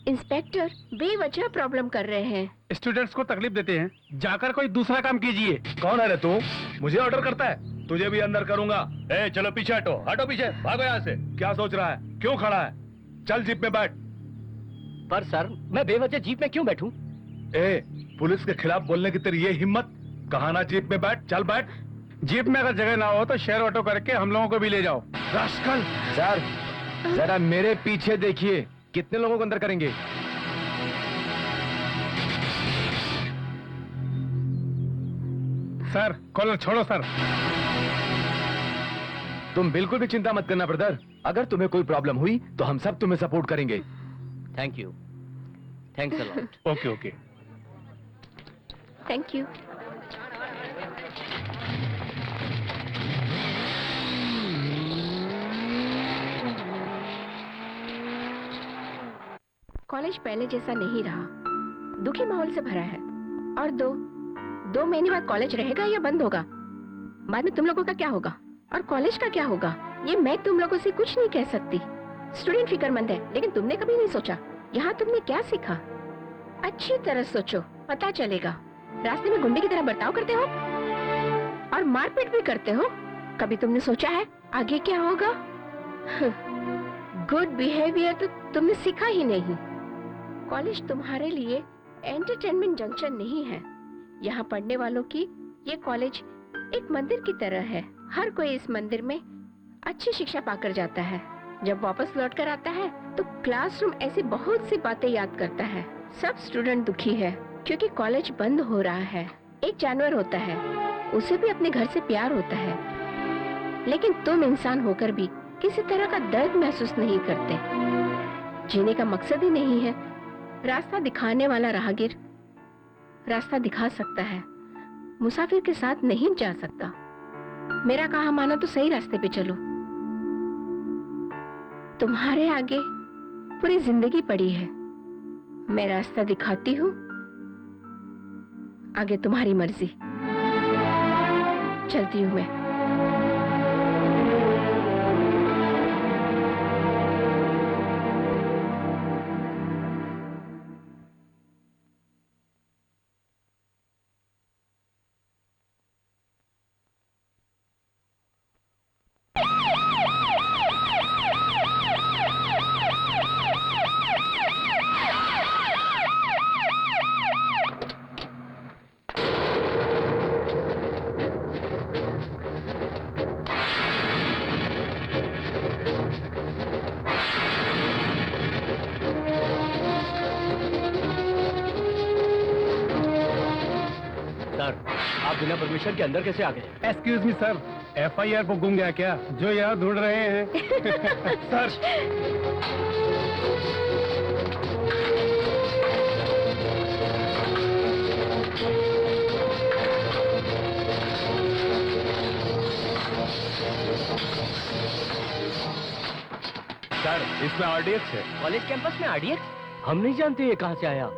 Speaker 5: इंस्पेक्टर बेवजह प्रॉब्लम कर रहे हैं.
Speaker 3: स्टूडेंट्स को तकलीफ देते हैं, जाकर कोई दूसरा काम कीजिए.
Speaker 8: कौन है रे तू? मुझे ऑर्डर करता है? तुझे भी अंदर करूंगा. ए, चलो पीछे हटो. हटो पीछे, भागो यहाँ से. क्या सोच रहा है? क्यों खड़ा है? चल जीप में बैठ.
Speaker 9: पर सर मैं बेवजह जीप में क्यों बैठूं?
Speaker 8: ए, पुलिस के खिलाफ बोलने की तेरी ये हिम्मत? कहा ना जीप में बैठ. चल बैठ.
Speaker 3: जीप में अगर जगह ना हो तो शेयर ऑटो करके हम लोगों को भी ले जाओ.
Speaker 8: रास्कल.
Speaker 2: सर जरा मेरे पीछे देखिए, कितने लोगों को अंदर करेंगे?
Speaker 3: सर कॉलर छोड़ो सर.
Speaker 2: तुम बिल्कुल भी चिंता मत करना ब्रदर. अगर तुम्हें कोई प्रॉब्लम हुई तो हम सब तुम्हें सपोर्ट करेंगे.
Speaker 9: Thank you. Thanks a lot.
Speaker 8: Okay okay.
Speaker 5: Thank you. College पहले जैसा नहीं रहा, दुखी माहौल से भरा है. और दो महीने बाद कॉलेज रहेगा या बंद होगा? बाद में तुम लोगों का क्या होगा और कॉलेज का क्या होगा, ये मैं तुम लोगों से कुछ नहीं कह सकती. स्टूडेंट फिक्रमंद है, लेकिन तुमने कभी नहीं सोचा यहाँ तुमने क्या सीखा. अच्छी तरह सोचो, पता चलेगा. रास्ते में गुंडे की तरह बर्ताव करते हो और मारपीट भी करते हो. कभी तुमने सोचा है आगे क्या होगा? गुड बिहेवियर तो तुमने सीखा ही नहीं. कॉलेज तुम्हारे लिए एंटरटेनमेंट जंक्शन नहीं है। यहाँ पढ़ने वालों की ये कॉलेज एक मंदिर की तरह है। हर कोई इस मंदिर में अच्छी शिक्षा पाकर जाता है। जब वापस लौट कर आता है तो क्लासरूम ऐसी बहुत सी बातें याद करता है। सब स्टूडेंट दुखी है क्योंकि कॉलेज बंद हो रहा है। एक जानवर होता है, उसे भी अपने घर से प्यार होता है, लेकिन तुम इंसान होकर भी किसी तरह का दर्द महसूस नहीं करते। जीने का मकसद ही नहीं है। रास्ता दिखाने वाला राहगीर रास्ता दिखा सकता है, मुसाफिर के साथ नहीं जा सकता। मेरा कहा माना तो सही रास्ते पे चलो। तुम्हारे आगे पूरी जिंदगी पड़ी है। मैं रास्ता दिखाती हूँ, आगे तुम्हारी मर्जी। चलती हूँ मैं।
Speaker 9: आप बिना परमिशन के अंदर कैसे आ गए?
Speaker 3: एक्सक्यूज मी सर, FIR को गुम गया क्या जो यहाँ ढूंढ रहे हैं? सर
Speaker 2: सर, इसमें RDX है।
Speaker 9: कॉलेज कैंपस में RDX? हम नहीं जानते ये कहाँ से आया।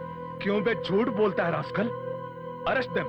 Speaker 2: क्यों बे झूठ बोलता है रास्कल? Arrest them.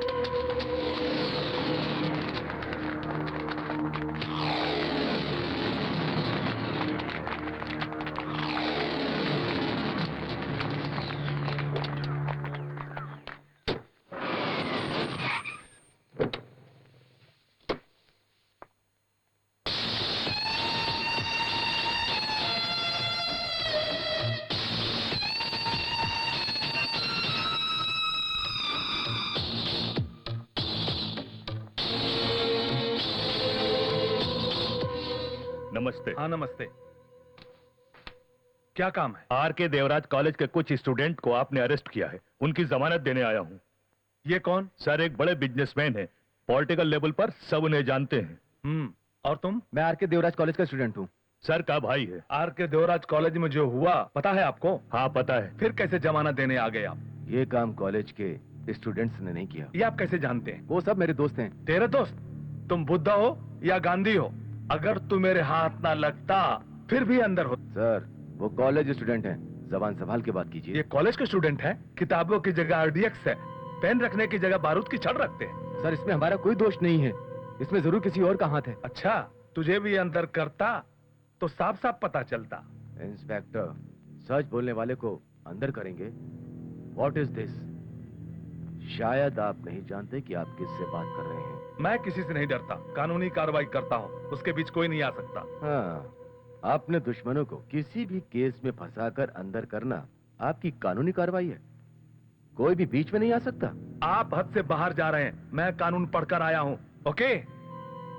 Speaker 8: नमस्ते।
Speaker 2: हाँ नमस्ते। क्या काम है?
Speaker 8: RK देवराज कॉलेज के कुछ स्टूडेंट को आपने अरेस्ट किया है। उनकी जमानत देने आया हूँ।
Speaker 2: ये कौन?
Speaker 8: सर, एक बड़े बिजनेसमैन है। पॉलिटिकल लेवल पर सब उन्हें जानते हैं।
Speaker 2: और तुम?
Speaker 7: मैं RK देवराज कॉलेज का स्टूडेंट हूँ।
Speaker 8: सर का भाई है।
Speaker 2: RK देवराज कॉलेज में जो हुआ पता है आपको?
Speaker 8: हाँ पता है।
Speaker 2: फिर कैसे जमानत देने आ गए आप?
Speaker 7: ये काम कॉलेज के स्टूडेंट्स ने नहीं किया।
Speaker 2: ये आप कैसे जानते हैं?
Speaker 7: वो सब मेरे दोस्त हैं।
Speaker 2: तेरे दोस्त? तुम बुद्धा हो या गांधी हो? अगर तू मेरे हाथ ना लगता फिर भी अंदर हो।
Speaker 7: सर, वो कॉलेज स्टूडेंट हैं। जबान संभाल के बात कीजिए।
Speaker 2: ये कॉलेज के स्टूडेंट है। किताबों की जगह RDX है, पेन रखने की जगह बारूद की छड़ रखते हैं।
Speaker 7: सर, इसमें हमारा कोई दोष नहीं है। इसमें जरूर किसी और का हाथ है।
Speaker 2: अच्छा, तुझे भी अंदर करता तो साफ साफ पता चलता।
Speaker 7: इंस्पेक्टर, सच बोलने वाले को अंदर करेंगे? What is this? शायद आप नहीं जानते कि आप किससे बात कर रहे हैं।
Speaker 2: मैं किसी से नहीं डरता, कानूनी कार्रवाई करता हूँ, उसके बीच कोई नहीं आ सकता।
Speaker 7: हाँ, आपने दुश्मनों को किसी भी केस में फंसाकर अंदर करना आपकी कानूनी कार्रवाई है। कोई भी बीच में नहीं आ सकता।
Speaker 2: आप हद से बाहर जा रहे हैं। मैं कानून पढ़कर आया हूँ। ओके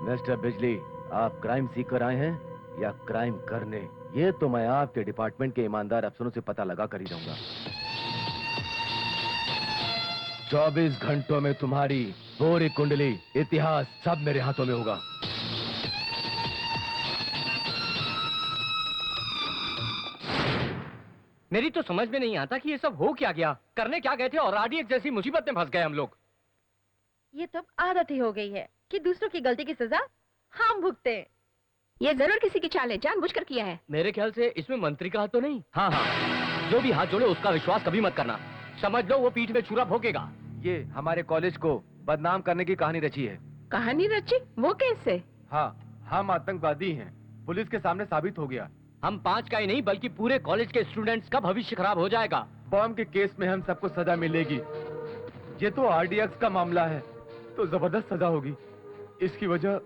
Speaker 7: मिस्टर बिजली, आप क्राइम सीकर आए हैं या क्राइम करने? ये तो मैं आपके डिपार्टमेंट के ईमानदार अफसरों से पता लगा कर ही रहूंगा। 24 घंटों में तुम्हारी पूरी कुंडली, इतिहास सब मेरे हाथों में होगा।
Speaker 9: मेरी तो समझ में नहीं आता कि ये सब हो क्या गया, करने क्या गए थे और RDX जैसी मुसीबत में फंस गए हम लोग।
Speaker 11: ये तो आदत ही हो गई है कि दूसरों की गलती की सजा हम भुगते हैं।
Speaker 5: ये जरूर किसी की चाल है, जानबूझकर किया है।
Speaker 9: मेरे ख्याल से इसमें मंत्री का हाथ तो नहीं। हाँ हाँ, जो भी हाथ जोड़े उसका विश्वास कभी मत करना। समझ लो वो पीठ में छुरा भोंकेगा।
Speaker 7: ये हमारे कॉलेज को बदनाम करने की कहानी रची है।
Speaker 5: कहानी रची? वो कैसे?
Speaker 7: हाँ, हम आतंकवादी हैं। पुलिस के सामने साबित हो गया।
Speaker 9: हम 5 का ही नहीं बल्कि पूरे कॉलेज के स्टूडेंट्स का भविष्य खराब हो जाएगा।
Speaker 7: बॉम्ब के केस में हम सबको सजा मिलेगी। ये तो RDX का मामला है तो जबरदस्त सजा होगी। इसकी वजह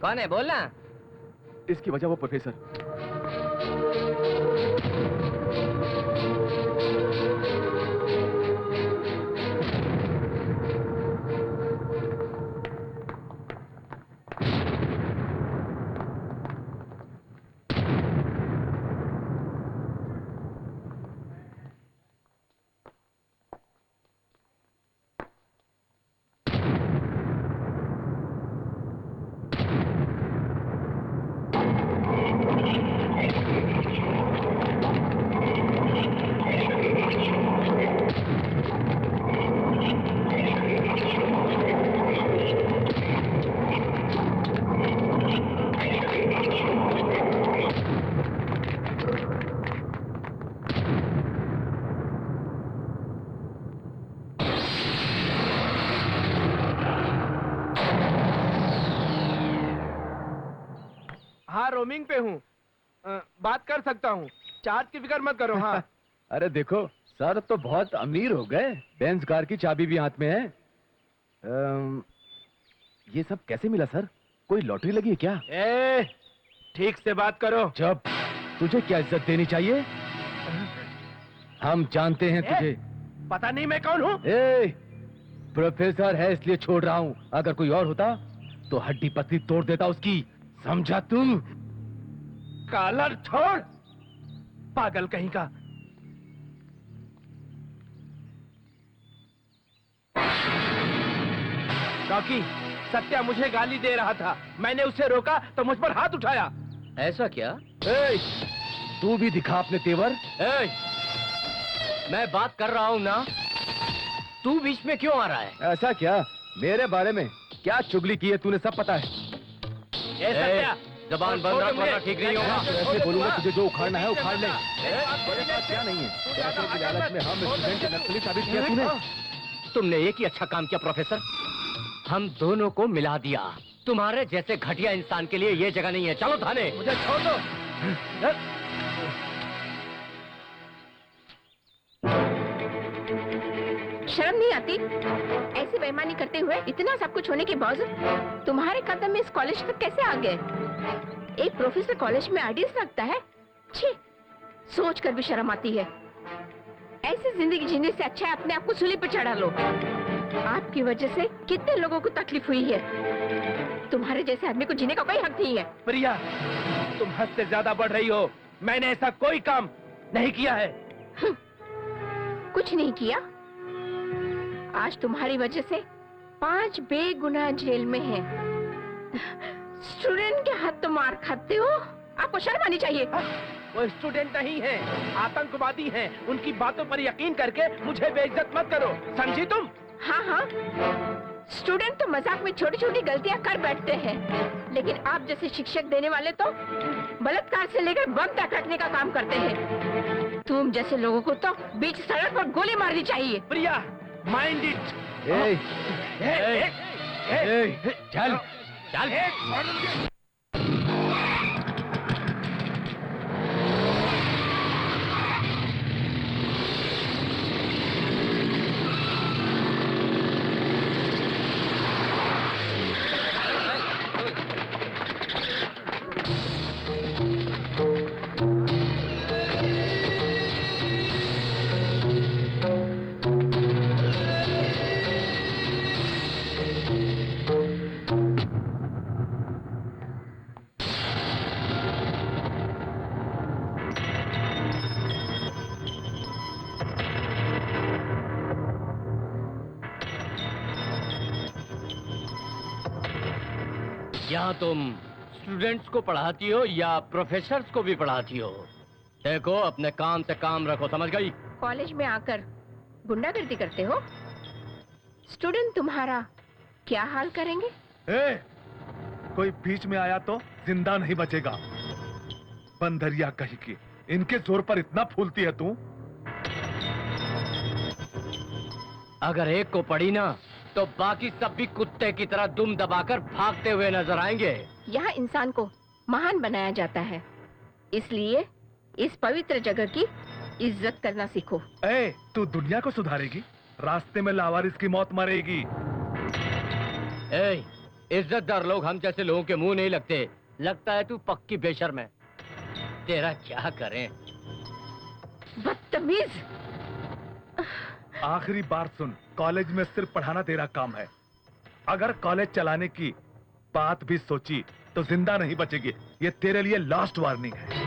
Speaker 9: कौन है बोलना?
Speaker 7: इसकी वजह वो प्रोफेसर।
Speaker 2: हाँ रोमिंग पे हूँ, बात कर सकता हूँ, चार्ज की फिक्र मत करो। हाँ
Speaker 7: अरे देखो सर तो बहुत अमीर हो गए, बेंज कार की चाबी भी हाथ में है। ये सब कैसे मिला सर? कोई लॉटरी लगी है क्या?
Speaker 2: ठीक से बात करो।
Speaker 7: जब तुझे क्या इज्जत देनी चाहिए? हम जानते हैं तुझे।
Speaker 2: पता नहीं मैं कौन हूँ?
Speaker 7: प्रोफेसर है इसलिए छोड़ रहा हूँ, अगर कोई और होता तो हड्डी पत्ती तोड़ देता उसकी, समझा तुम?
Speaker 2: कॉलर छोड़, पागल कहीं का। रॉकी, सत्या मुझे गाली दे रहा था, मैंने उसे रोका तो मुझ पर हाथ उठाया।
Speaker 9: ऐसा क्या?
Speaker 7: तू भी दिखा अपने तेवर।
Speaker 9: मैं बात कर रहा हूँ ना, तू बीच में क्यों आ रहा है?
Speaker 7: ऐसा क्या? मेरे बारे में क्या चुगली की है तूने सब पता है।
Speaker 2: सत्या,
Speaker 9: जबान बंद रख वरना ठीक नहीं होगा।
Speaker 7: ऐसे बोलूंगा तुझे जो उखाड़ना है उखाड़ ले। मेरे पास क्या नहीं है, पैसे की लालच में हम स्टूडेंट के नक्सली साबित किया तूने।
Speaker 9: तुमने एक ही अच्छा काम किया प्रोफेसर, हम दोनों को मिला दिया। तुम्हारे जैसे घटिया इंसान के लिए ये जगह नहीं है, चलो थाने।
Speaker 2: मुझे छोड़ दो।
Speaker 5: शर्म नहीं आती ऐसी बेईमानी करते हुए? इतना सब कुछ होने के बावजूद तुम्हारे कदम इस कॉलेज तक कैसे आ गए? एक प्रोफेसर कॉलेज में आईडीज रखता है? छी, सोच कर भी शर्म आती है। ऐसी जिंदगी जीने से अच्छा है अपने आप को सूली पर चढ़ा लो। आपकी वजह से कितने लोगों को तकलीफ हुई है। तुम्हारे जैसे आदमी को जीने का कोई हक नहीं है।
Speaker 2: प्रिया, तुम हद से ज्यादा बढ़ रही हो। मैंने ऐसा कोई काम नहीं किया है।
Speaker 5: कुछ नहीं किया? आज तुम्हारी वजह से 5 बेगुनाह जेल में हैं। स्टूडेंट के हाथ तो मार खाते हो, आपको शर्म आनी चाहिए।
Speaker 2: वो स्टूडेंट नहीं है, आतंकवादी हैं। उनकी बातों पर यकीन करके मुझे बेइज्जत मत करो, समझी तुम?
Speaker 5: हाँ हाँ, स्टूडेंट तो मजाक में छोटी छोटी गलतियां कर बैठते हैं, लेकिन आप जैसे शिक्षक देने वाले तो बलात्कार से लेकर बम तक रखने का काम करते हैं। तुम जैसे लोगों को तो बीच सड़क पर गोली मारनी चाहिए।
Speaker 2: प्रिया, माइंड इट।
Speaker 7: चल
Speaker 2: चल।
Speaker 9: या तुम स्टूडेंट्स को पढ़ाती हो या प्रोफेसर्स को भी पढ़ाती हो। देखो अपने काम से काम रखो, समझ गई?
Speaker 5: कॉलेज में आकर गुंडागर्दी करते हो? स्टूडेंट तुम्हारा क्या हाल करेंगे?
Speaker 12: कोई बीच में आया तो जिंदा नहीं बचेगा। बंदरिया कहीं की, इनके जोर पर इतना फूलती है तू।
Speaker 9: अगर एक को पड़ी ना तो बाकी सब भी कुत्ते की तरह दुम दबाकर भागते हुए नजर आएंगे।
Speaker 5: यहाँ इंसान को महान बनाया जाता है, इसलिए इस पवित्र जगह की इज्जत करना सीखो।
Speaker 12: तू दुनिया को सुधारेगी, रास्ते में लावारिस की मौत मरेगी।
Speaker 9: इज्जतदार लोग हम जैसे लोगों के मुंह नहीं लगते। लगता है तू पक्की बेशर्म है। तेरा क्या करें?
Speaker 5: बदतमीज।
Speaker 12: आखिरी बार सुन, कॉलेज में सिर्फ पढ़ाना तेरा काम है। अगर कॉलेज चलाने की बात भी सोची तो जिंदा नहीं बचेगी। ये तेरे लिए लास्ट वार्निंग है।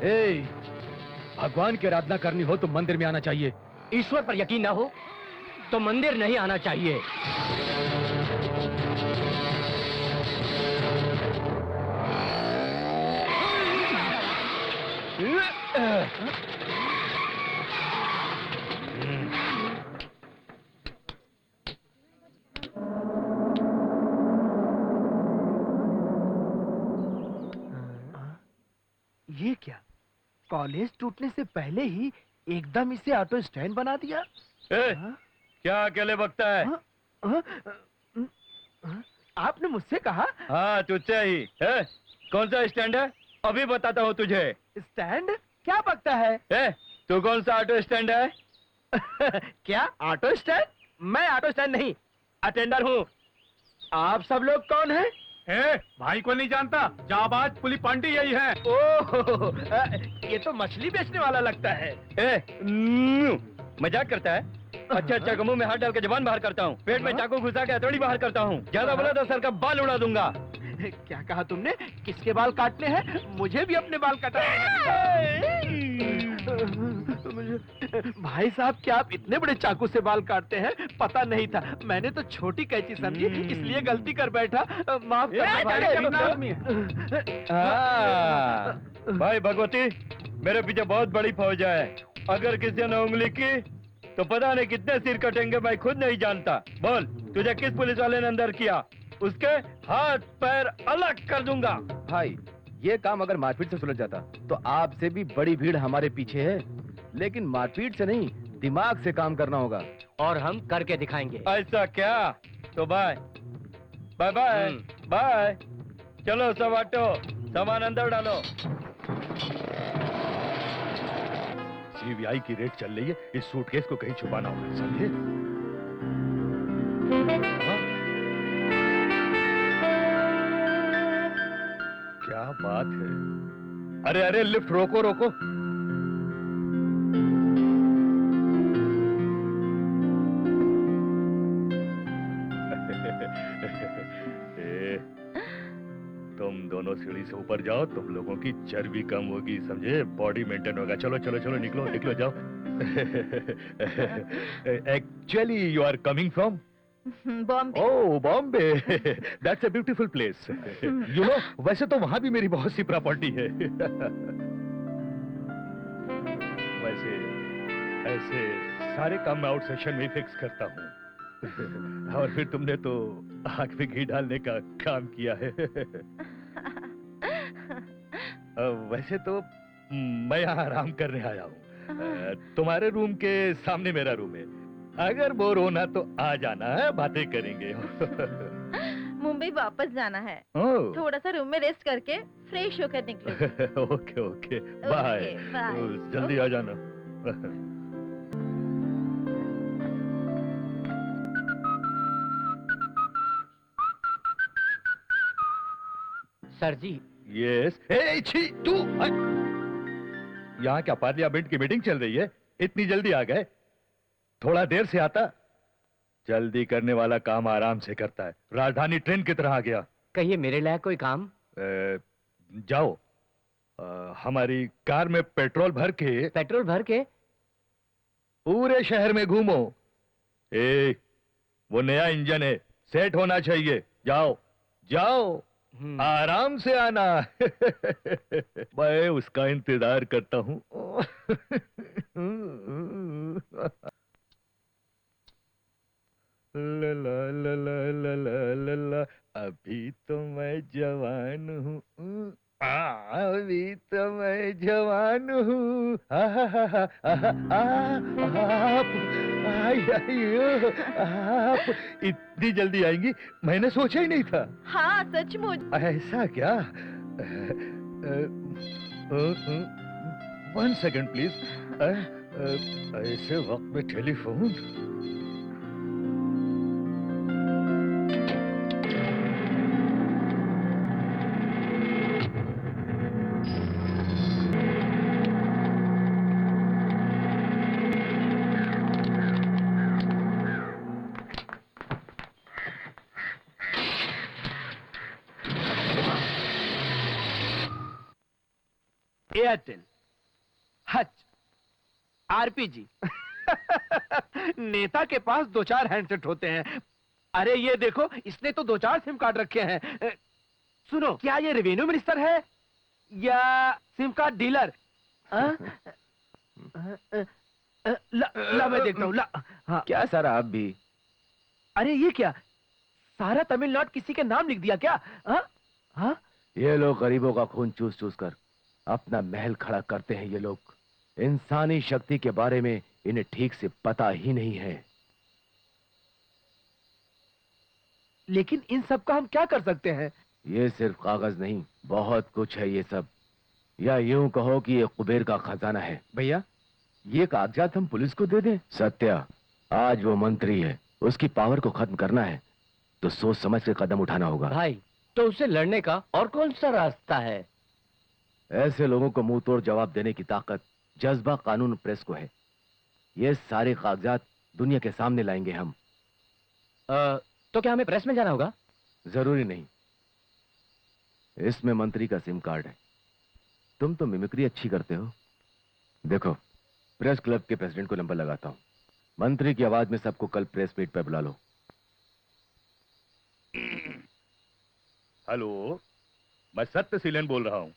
Speaker 7: ए, भगवान की आराधना करनी हो तो मंदिर में आना चाहिए।
Speaker 9: ईश्वर पर यकीन ना हो तो मंदिर नहीं आना चाहिए।
Speaker 2: ये क्या, कॉलेज टूटने से पहले ही एकदम इसे ऑटो स्टैंड बना दिया।
Speaker 8: क्या अकेले बकता है?
Speaker 2: आपने मुझसे कहा?
Speaker 8: हाँ तुझसे ही है। कौन सा स्टैंड है? अभी बताता हूँ तुझे।
Speaker 2: स्टैंड क्या बकता है?
Speaker 8: तू कौन सा ऑटो स्टैंड है?
Speaker 2: क्या ऑटो स्टैंड? मैं ऑटो स्टैंड नहीं, अटेंडर हूँ। आप सब लोग कौन हैं?
Speaker 3: भाई को नहीं जानता? जाबाज पुलिस पांडी यही है।
Speaker 2: ओह, ये तो मछली बेचने वाला लगता है।
Speaker 8: मजाक करता है? अच्छा अच्छा, मुंह में हाथ डाल के जबान बाहर करता हूँ, पेट में चाकू घुसा के हथौड़ी बाहर करता हूँ। ज्यादा बोला तो सर का बाल उड़ा दूंगा।
Speaker 2: क्या कहा तुमने? किसके बाल काटने हैं? मुझे भी अपने बाल कटाने हैं। भाई साहब, क्या आप इतने बड़े चाकू से बाल काटते हैं? पता नहीं था, मैंने तो छोटी कैंची समझी, इसलिए गलती कर बैठा। माफ करना
Speaker 8: भाई भगवती, मेरे पीछे बहुत बड़ी फौज है। अगर किसी ने उंगली की तो पता नहीं कितने सिर कटेंगे, मैं खुद नहीं जानता। बोल, तुझे किस पुलिस वाले ने अंदर किया? उसके हाथ पैर अलग कर दूंगा।
Speaker 7: भाई, ये काम अगर मारपीट से सुलझ जाता तो आपसे भी बड़ी भीड़ हमारे पीछे है, लेकिन मारपीट से नहीं, दिमाग से काम करना होगा।
Speaker 9: और हम करके दिखाएंगे।
Speaker 8: ऐसा क्या? तो बाय बाय बाय बाय। चलो सब ऑटो, सामान अंदर डालो।
Speaker 12: सीबीआई की रेड चल रही है, इस सूटकेस को कहीं छुपाना होगा, समझे? क्या बात है?
Speaker 8: अरे अरे, लिफ्ट रोको रोको। तुम दोनों सीढ़ी से ऊपर जाओ, तुम लोगों की चर्बी कम होगी, समझे? बॉडी मेंटेन होगा। चलो चलो चलो, निकलो निकलो, जाओ। Actually you are coming from
Speaker 11: Bombay.
Speaker 8: Oh, Bombay. That's a beautiful place. You know, वैसे तो वहां भी मेरी बहुत सी प्रॉपर्टी है। वैसे ऐसे सारे काम मैं आउट सेशन में फिक्स करता हूँ। और फिर तुमने तो आग में घी डालने का काम किया है। वैसे तो मैं यहाँ आराम करने आया हूँ। तुम्हारे रूम के सामने मेरा रूम है। अगर बोर होना तो आ जाना है, बातें करेंगे।
Speaker 11: मुंबई वापस जाना है,
Speaker 8: ओह।
Speaker 11: थोड़ा सा रूम में रेस्ट करके फ्रेश होकर निकलो।
Speaker 8: Okay okay, bye. जल्दी आ जाना।
Speaker 9: सर जी।
Speaker 8: यस। ए छी, तू यहाँ क्या पार्लियामेंट की मीटिंग चल रही है? इतनी जल्दी आ गए? थोड़ा देर से आता। जल्दी करने वाला काम आराम से करता है, राजधानी ट्रेन की तरह आ गया।
Speaker 9: कहिए मेरे लायक कोई काम?
Speaker 8: जाओ, हमारी कार में पेट्रोल भर के पूरे शहर में घूमो। वो नया इंजन है, सेट होना चाहिए। जाओ जाओ, आराम से आना। मैं उसका इंतजार करता हूँ। ला ला ला ला ला ला ला, अभी तो मैं जवान हूँ। अभी तो मैं जवान हूँ। आप इतनी जल्दी आएंगी, मैंने सोचा ही नहीं था।
Speaker 11: हाँ सचमुच।
Speaker 8: ऐसा क्या? 1 सेकंड प्लीज। ऐसे वक्त में टेलीफोन?
Speaker 2: Airtel, Hutch, RPG. नेता के पास 2-4 हैंडसेट होते हैं। अरे ये देखो, इसने तो 2-4 सिम कार्ड रखे हैं। सुनो, क्या ये रेवेन्यू मिनिस्टर है या सिम कार्ड डीलर? ला मैं देखता हूँ। ला। हाँ।
Speaker 7: क्या सर, आप भी?
Speaker 2: अरे ये क्या, सारा तमिलनाडु किसी के नाम लिख दिया क्या? हाँ?
Speaker 7: ये लोग गरीबों का खून चूस चूस कर अपना महल खड़ा करते हैं। ये लोग इंसानी शक्ति के बारे में इन्हें ठीक से पता ही नहीं है।
Speaker 2: लेकिन इन सब का हम क्या कर सकते हैं?
Speaker 7: ये सिर्फ कागज नहीं, बहुत कुछ है ये सब। या यूं कहो कि ये कुबेर का खजाना है।
Speaker 2: भैया,
Speaker 7: ये कागजात हम पुलिस को दे दें? सत्या, आज वो मंत्री है, उसकी पावर को खत्म करना है तो सोच समझ के कदम उठाना होगा।
Speaker 9: भाई, तो उससे लड़ने का और कौन सा रास्ता है?
Speaker 7: ऐसे लोगों को मुंह तोड़ जवाब देने की ताकत जज्बा कानून प्रेस को है। ये सारे कागजात दुनिया के सामने लाएंगे हम।
Speaker 9: तो क्या हमें प्रेस में जाना होगा?
Speaker 7: जरूरी नहीं, इसमें मंत्री का सिम कार्ड है। तुम तो मिमिक्री अच्छी करते हो। देखो, प्रेस क्लब के प्रेसिडेंट को नंबर लगाता हूं। मंत्री की आवाज में सबको कल प्रेस मीट पे बुला लो।
Speaker 8: हेलो, मैं सत्यशीलन बोल रहा हूँ।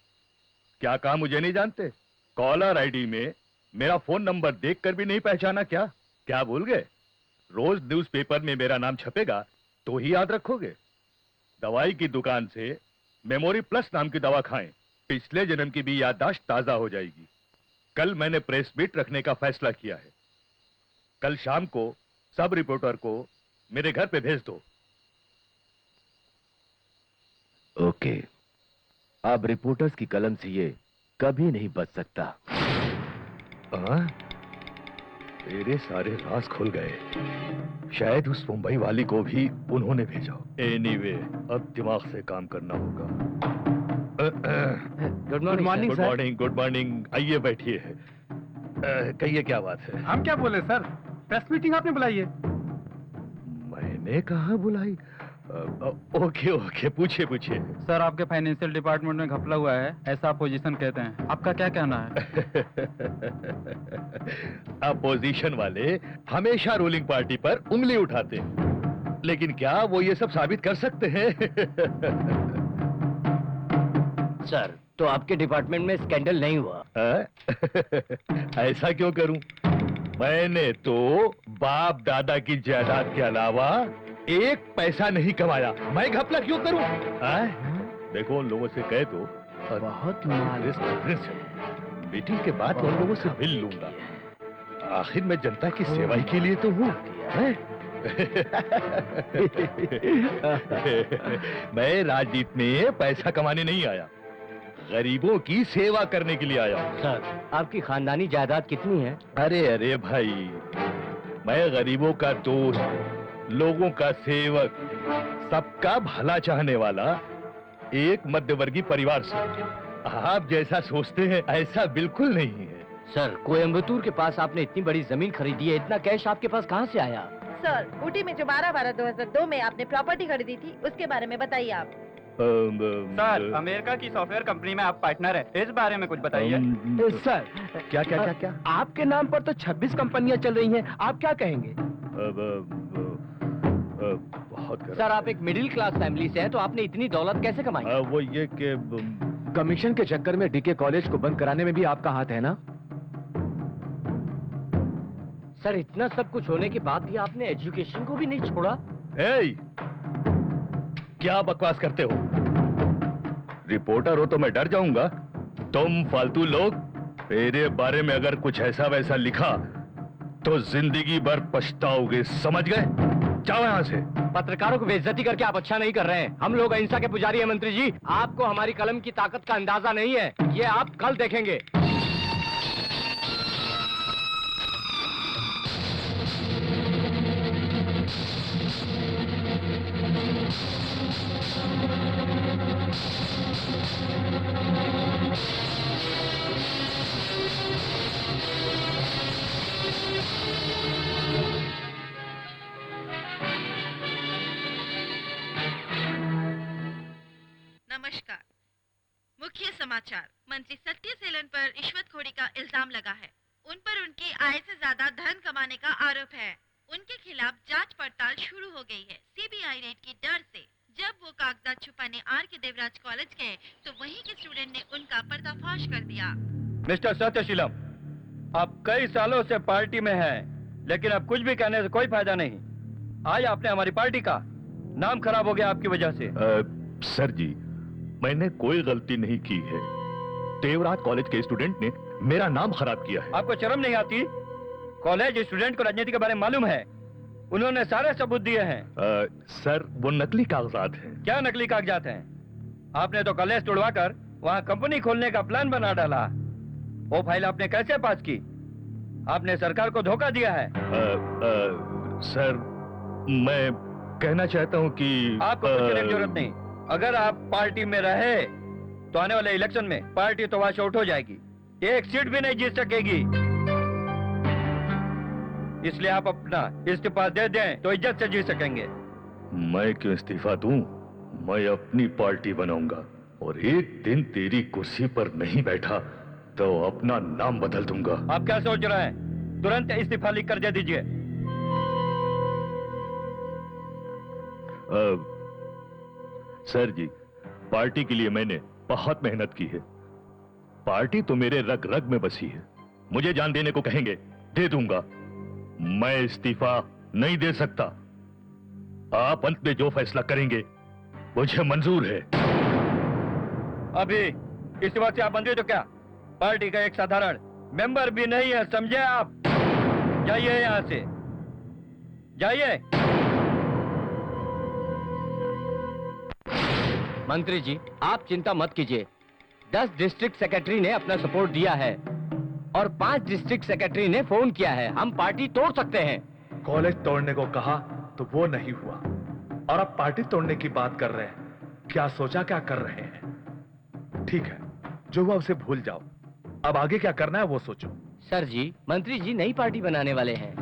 Speaker 8: क्या काम मुझे नहीं जानते? कॉलर आईडी में मेरा फोन नंबर देखकर भी नहीं पहचाना क्या? क्या भूल गए? रोज न्यूज़पेपर में मेरा नाम छपेगा तो ही याद रखोगे। दवाई की दुकान से मेमोरी प्लस नाम की दवा खाएं, पिछले जन्म की भी याददाश्त ताजा हो जाएगी। कल मैंने प्रेस मीट रखने का फैसला किया है। कल शाम को सब रिपोर्टर को मेरे घर पे भेज दो।
Speaker 7: ओके, अब रिपोर्टर्स की कलम से ये कभी नहीं बच सकता।
Speaker 8: तेरे सारे राज खुल गए। शायद उस मुंबई वाली को भी उन्होंने भेजा। एनीवे, अब दिमाग से काम करना होगा।
Speaker 9: Good morning
Speaker 8: good morning, good morning. आइए बैठिए। कहिए क्या बात है?
Speaker 3: हम क्या बोले सर, प्रेस मीटिंग आपने बुलाई है।
Speaker 8: मैंने कहा बुलाई? ओके ओके, पूछिए पूछिए।
Speaker 13: सर आपके फाइनेंशियल डिपार्टमेंट में घपला हुआ है, ऐसा अपोजिशन कहते हैं, आपका क्या कहना है?
Speaker 8: अपोजिशन वाले हमेशा रूलिंग पार्टी पर उंगली उठाते हैं, लेकिन क्या वो ये सब साबित कर सकते हैं?
Speaker 9: सर, तो आपके डिपार्टमेंट में स्कैंडल नहीं हुआ?
Speaker 8: ऐसा क्यों करूं? मैंने तो बाप दादा की जायदाद के अलावा एक पैसा नहीं कमाया, मैं घपला क्यों करूं? देखो उन लोगों से कह दो बहुत मीटिंग के बाद उन लोगों से मिल लूंगा। आखिर मैं जनता की सेवा ही के लिए तो हूँ। मैं राजनीति में पैसा कमाने नहीं आया, गरीबों की सेवा करने के लिए आया हूँ।
Speaker 9: सर, आपकी खानदानी जायदाद कितनी है?
Speaker 8: अरे अरे भाई, मैं गरीबों का दोस्त, लोगों का सेवक, सबका भला चाहने वाला एक मध्यवर्गीय परिवार से। आप जैसा सोचते हैं ऐसा बिल्कुल नहीं है।
Speaker 9: सर, कोयम्बतूर के पास आपने इतनी बड़ी जमीन खरीदी है, इतना कैश आपके पास कहाँ से आया?
Speaker 11: सर, ऊटी में जो 12/12/2002 में आपने प्रॉपर्टी खरीदी थी, उसके बारे में बताइए आप।
Speaker 13: सर, अमेरिका की सॉफ्टवेयर कंपनी में आप पार्टनर हैं, इस बारे में कुछ बताइए।
Speaker 2: सर,
Speaker 8: क्या क्या क्या क्या?
Speaker 2: आपके नाम पर तो 26 कंपनियां चल रही हैं, आप क्या कहेंगे?
Speaker 8: बहुत
Speaker 9: सर, आप एक मिडिल क्लास फैमिली से हैं, तो आपने इतनी दौलत कैसे कमाई?
Speaker 8: वो ये कि
Speaker 7: कमीशन के चक्कर में डीके कॉलेज को बंद कराने में भी आपका हाथ है ना?
Speaker 9: सर, इतना सब कुछ होने के बाद भी आपने एजुकेशन को भी नहीं छोड़ा?
Speaker 8: क्या बकवास करते हो? रिपोर्टर हो तो मैं डर जाऊंगा? तुम फालतू लोग, मेरे बारे में अगर कुछ ऐसा वैसा लिखा तो जिंदगी भर पछताओगे, समझ गए? जाओ यहाँ से।
Speaker 9: पत्रकारों को बेइज्जती करके आप अच्छा नहीं कर रहे हैं। हम लोग अहिंसा के पुजारी हैं मंत्री जी, आपको हमारी कलम की ताकत का अंदाजा नहीं है, ये आप कल देखेंगे।
Speaker 4: नमस्कार। मुख्य समाचार। मंत्री सत्य सेलन पर रिश्वतखोरी का इल्जाम लगा है। उन पर उनकी आय से ज्यादा धन कमाने का आरोप है। उनके खिलाफ जांच पड़ताल शुरू हो गई है। सीबीआई रेड की डर से जब वो कागजात छुपाने आर.के. देवराज कॉलेज गए तो वहीं के स्टूडेंट ने उनका पर्दाफाश कर दिया।
Speaker 13: मिस्टर सत्यशीलम, आप कई सालों से पार्टी में हैं, लेकिन अब कुछ भी कहने से कोई फायदा नहीं। आज आपने हमारी पार्टी का नाम खराब हो गया आपकी वजह से।
Speaker 8: सर जी, मैंने कोई गलती नहीं की है। देवराज कॉलेज के स्टूडेंट ने मेरा नाम खराब किया है।
Speaker 13: आपको शर्म नहीं आती? कॉलेज स्टूडेंट को राजनीति के बारे में मालूम है, उन्होंने सारे सबूत दिए हैं।
Speaker 8: सर, वो नकली कागजात हैं।
Speaker 13: क्या नकली कागजात हैं? आपने तो कॉलेज तोड़वाकर वहाँ कंपनी खोलने का प्लान बना डाला। वो फाइल आपने कैसे पास की? आपने सरकार को धोखा दिया है।
Speaker 8: सर, मैं कहना चाहता हूँ कि
Speaker 13: आपको कुछ करने की जरूरत नहीं। अगर आप पार्टी में रहे तो आने वाले इलेक्शन में पार्टी तो वहां से आउट हो जाएगी, एक सीट भी नहीं जीत सकेगी। इसलिए आप अपना इस्तीफा दे दें तो इज्जत से जी सकेंगे।
Speaker 8: मैं क्यों इस्तीफा दूं? मैं अपनी पार्टी बनाऊंगा और एक दिन तेरी कुर्सी पर नहीं बैठा तो अपना नाम बदल दूंगा।
Speaker 13: आप क्या सोच रहे हैं? तुरंत इस्तीफा लिख कर दे दीजिए।
Speaker 8: सर जी, पार्टी के लिए मैंने बहुत मेहनत की है। पार्टी तो मेरे रग रग में बसी है। मुझे जान देने को कहेंगे, दे दूंगा। मैं इस्तीफा नहीं दे सकता। आप अंत में जो फैसला करेंगे मुझे मंजूर है।
Speaker 13: अभी इस्तीफा से आप मंजूर तो क्या, पार्टी का एक साधारण मेंबर भी नहीं है, समझे आप? जाइए यहाँ से, जाइए।
Speaker 9: मंत्री जी, आप चिंता मत कीजिए। 10 डिस्ट्रिक्ट सेक्रेटरी ने अपना सपोर्ट दिया है और 5 डिस्ट्रिक्ट सेक्रेटरी ने फोन किया है। हम पार्टी तोड़ सकते हैं।
Speaker 12: कॉलेज तोड़ने को कहा तो वो नहीं हुआ और अब पार्टी तोड़ने की बात कर रहे हैं। क्या सोचा क्या कर रहे हैं? ठीक है, जो हुआ उसे भूल जाओ। अब आगे क्या करना है वो सोचो।
Speaker 9: सर जी, मंत्री जी नई पार्टी बनाने वाले हैं।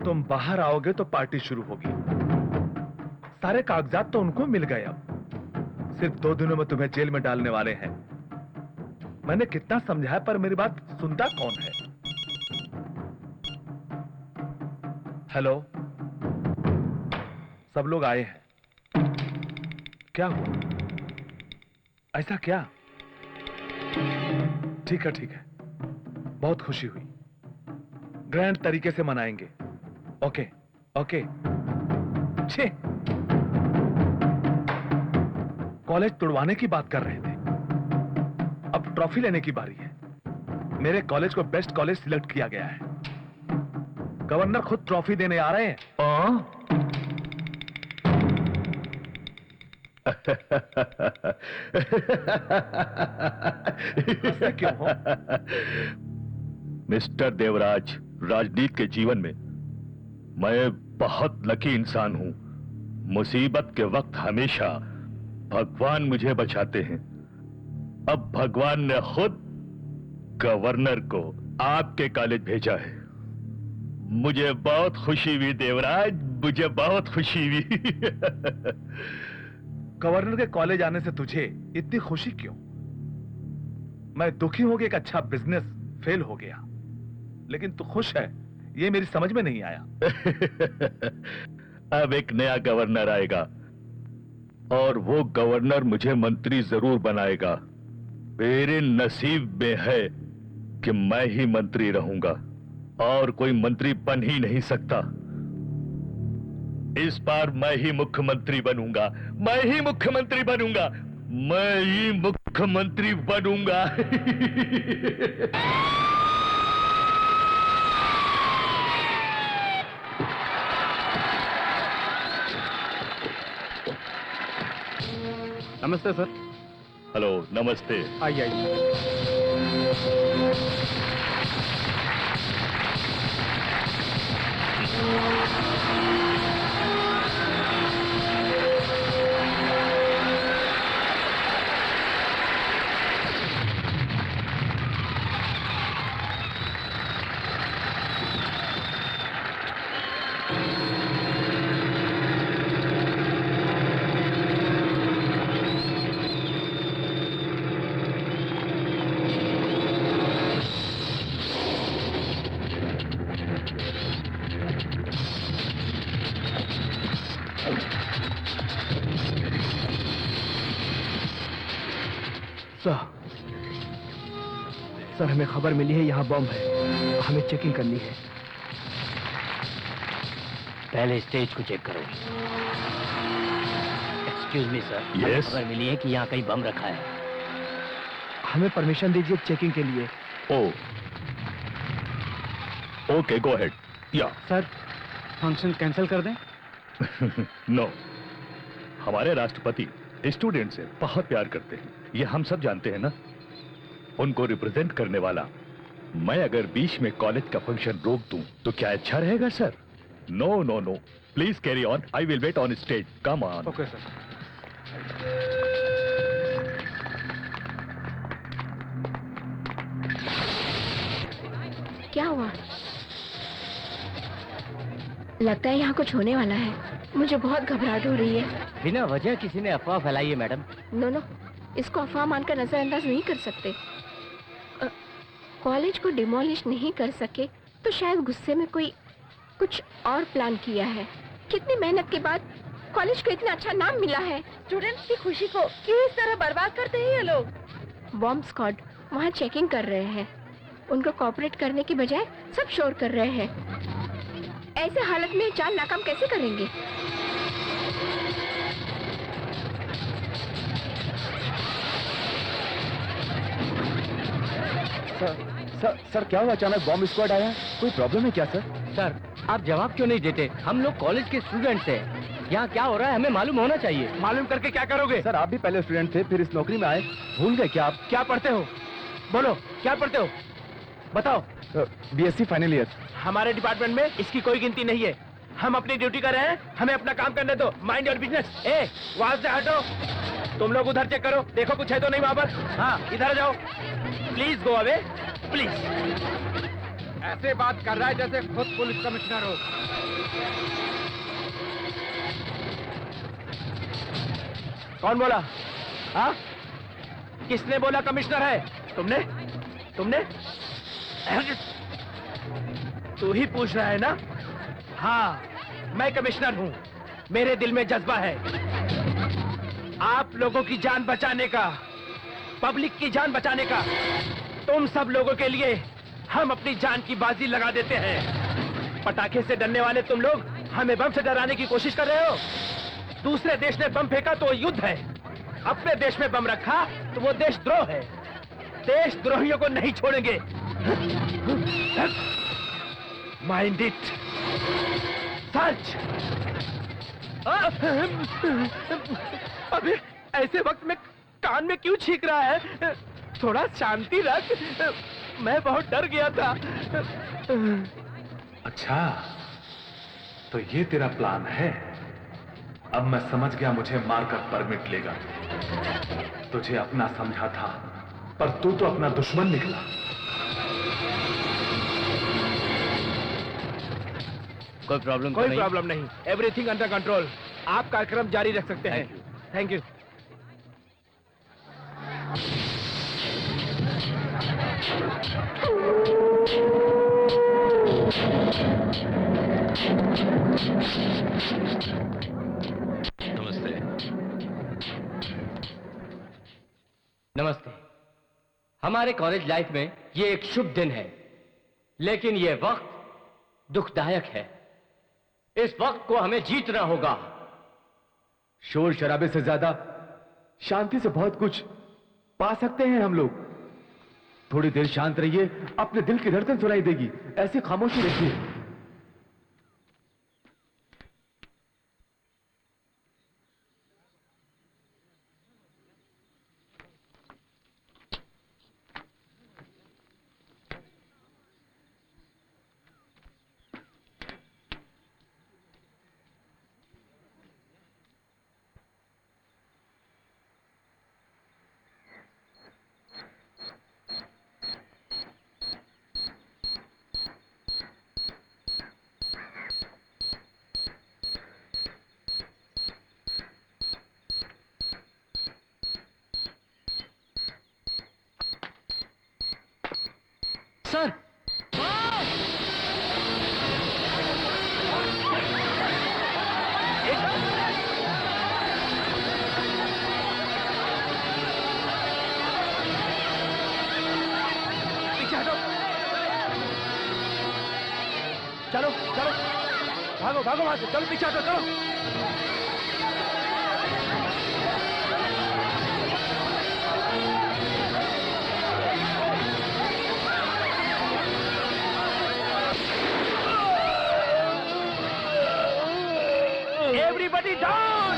Speaker 12: तुम बाहर आओगे तो पार्टी शुरू होगी। सारे कागजात तो उनको मिल गए, अब सिर्फ 2 दिनों में तुम्हें जेल में डालने वाले हैं। मैंने कितना समझाया पर मेरी बात सुनता कौन है? हेलो, सब लोग आए हैं। क्या हुआ? ऐसा क्या? ठीक है, ठीक है, बहुत खुशी हुई। ग्रैंड तरीके से मनाएंगे। Okay okay. छे, कॉलेज तुड़वाने की बात कर रहे थे, अब ट्रॉफी लेने की बारी है। मेरे कॉलेज को बेस्ट कॉलेज सिलेक्ट किया गया है। गवर्नर खुद ट्रॉफी देने आ रहे हैं। क्यों हो?
Speaker 8: मिस्टर देवराज, राजनीति के जीवन में मैं बहुत लकी इंसान हूं। मुसीबत के वक्त हमेशा भगवान मुझे बचाते हैं। अब भगवान ने खुद गवर्नर को आपके कॉलेज भेजा है। मुझे बहुत खुशी हुई देवराज, मुझे बहुत खुशी हुई।
Speaker 12: गवर्नर के कॉलेज आने से तुझे इतनी खुशी क्यों? मैं दुखी हूं कि एक अच्छा बिजनेस फेल हो गया, लेकिन तू खुश है, ये मेरी समझ में नहीं आया।
Speaker 8: अब एक नया गवर्नर आएगा और वो गवर्नर मुझे मंत्री जरूर बनाएगा। मेरे नसीब में है कि मैं ही मंत्री रहूंगा और कोई मंत्री बन ही नहीं सकता। इस बार मैं ही मुख्यमंत्री बनूंगा, मैं ही मुख्यमंत्री बनूंगा, मैं ही मुख्यमंत्री बनूंगा।
Speaker 3: नमस्ते सर।
Speaker 8: हेलो, नमस्ते।
Speaker 3: आइए आइए।
Speaker 2: सर, हमें खबर मिली है यहाँ बम है, हमें चेकिंग करनी है।
Speaker 9: पहले स्टेज को चेक करो। Excuse me sir,
Speaker 8: Yes?
Speaker 9: खबर मिली है कि यहाँ कहीं बम रखा है।
Speaker 2: हमें परमिशन दीजिए चेकिंग के लिए।
Speaker 8: Okay, go ahead. या
Speaker 3: सर, फंक्शन कैंसिल कर दें?
Speaker 8: नो, हमारे राष्ट्रपति स्टूडेंट से बहुत प्यार करते हैं, ये हम सब जानते हैं ना। उनको रिप्रेजेंट करने वाला मैं अगर बीच में कॉलेज का फंक्शन रोक दूं तो क्या अच्छा रहेगा sir? No no no, please carry on, I will wait on stage, come on.
Speaker 3: Okay sir.
Speaker 5: क्या हुआ? लगता है यहाँ कुछ होने वाला है। मुझे बहुत घबराहट हो रही है।
Speaker 9: बिना वजह किसी ने अफवाह फैलाई है मैडम।
Speaker 5: नो, इसको अफवाह मानकर नजरअंदाज नहीं कर सकते। कॉलेज को डिमोलिश नहीं कर सके तो शायद गुस्से में कोई कुछ और प्लान किया है। कितनी मेहनत के बाद कॉलेज को इतना अच्छा नाम मिला है।
Speaker 11: स्टूडेंट्स की खुशी को क्यों इस तरह बर्बाद करते हैं ये लोग?
Speaker 5: बॉम्ब स्क्वाड वहाँ चेकिंग कर रहे हैं। उनको कोऑपरेट करने की बजाय सब शोर कर रहे हैं। ऐसे हालत में चाल नाकाम कैसे करेंगे?
Speaker 7: सर क्या हुआ? अचानक बॉम्ब स्क्वाड आया, कोई प्रॉब्लम है क्या सर?
Speaker 9: सर, आप जवाब क्यों नहीं देते? हम लोग कॉलेज के स्टूडेंट्स हैं। यहाँ क्या हो रहा है हमें मालूम होना चाहिए।
Speaker 2: मालूम करके क्या करोगे?
Speaker 7: सर आप भी पहले स्टूडेंट थे, फिर इस नौकरी में आए, भूल गए क्या आप?
Speaker 2: क्या पढ़ते हो? बोलो, क्या पढ़ते हो? बताओ।
Speaker 7: BSc final year.
Speaker 2: हमारे डिपार्टमेंट में इसकी कोई गिनती नहीं है। हम अपनी ड्यूटी कर रहे हैं, हमें अपना काम करने दो। Mind your business. वहां से हटो। तुम लोग उधर चेक करो, देखो कुछ है तो नहीं वहां पर। हाँ, इधर जाओ। Please go away, please. ऐसे बात कर रहा है जैसे खुद पुलिस कमिश्नर हो। कौन बोला? हाँ, किसने बोला कमिश्नर है? तुमने? तू ही पूछ रहा है ना? हाँ, मैं कमिश्नर हूँ। मेरे दिल में जज्बा है आप लोगों की जान बचाने का, पब्लिक की जान बचाने का। तुम सब लोगों के लिए हम अपनी जान की बाजी लगा देते हैं। पटाखे से डरने वाले तुम लोग हमें बम से डराने की कोशिश कर रहे हो। दूसरे देश ने बम फेंका तो युद्ध है, अपने देश में बम रखा तो वो देशद्रोह है। देशद्रोहियों को नहीं छोड़ेंगे। Mind it. सर्च। अबे ऐसे वक्त में कान में क्यों छींक रहा है? थोड़ा शांति रख। मैं बहुत डर गया था।
Speaker 12: अच्छा, तो ये तेरा प्लान है। अब मैं समझ गया, मुझे मारकर परमिट लेगा। तुझे अपना समझा था, पर तू तो अपना दुश्मन निकला।
Speaker 9: कोई प्रॉब्लम?
Speaker 2: कोई प्रॉब्लम नहीं, एवरीथिंग अंडर कंट्रोल। आप कार्यक्रम जारी रख सकते हैं। Thank you.
Speaker 9: नमस्ते। नमस्ते। हमारे कॉलेज लाइफ में ये एक शुभ दिन है, लेकिन ये वक्त दुखदायक है। इस वक्त को हमें जीतना होगा।
Speaker 7: शोर शराबे से ज्यादा शांति से बहुत कुछ पा सकते हैं हम लोग। थोड़ी देर शांत रहिए, अपने दिल की धड़कन सुनाई देगी। ऐसी खामोशी रखिए।
Speaker 9: सर,
Speaker 2: पीछे हटो। चलो चलो, भागो भागो वहां से। चलो पीछे हटो, चलो। Everybody down!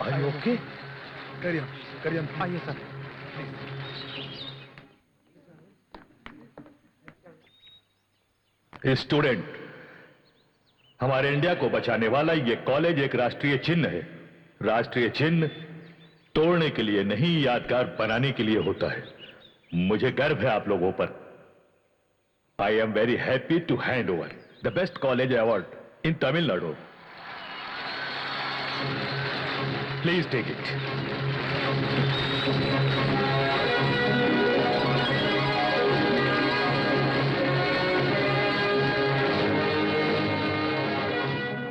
Speaker 12: Are you okay? Carry on.
Speaker 2: आइए सर।
Speaker 8: स्टूडेंट, हमारे इंडिया को बचाने वाला ये कॉलेज एक राष्ट्रीय चिन्ह है। राष्ट्रीय चिन्ह तोड़ने के लिए नहीं, यादगार बनाने के लिए होता है। मुझे गर्व है आप लोगों पर। I am very happy to hand over the best college award in Tamil Nadu. Please take it.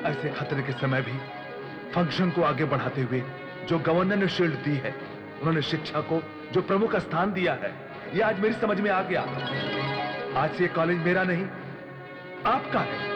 Speaker 12: ऐसे खतरे के समय भी फंक्शन को आगे बढ़ाते हुए जो गवर्नर ने शील्ड दी है, उन्होंने शिक्षा को जो प्रमुख स्थान दिया है, ये आज मेरी समझ में आ गया। आज से कॉलेज मेरा नहीं, आपका है।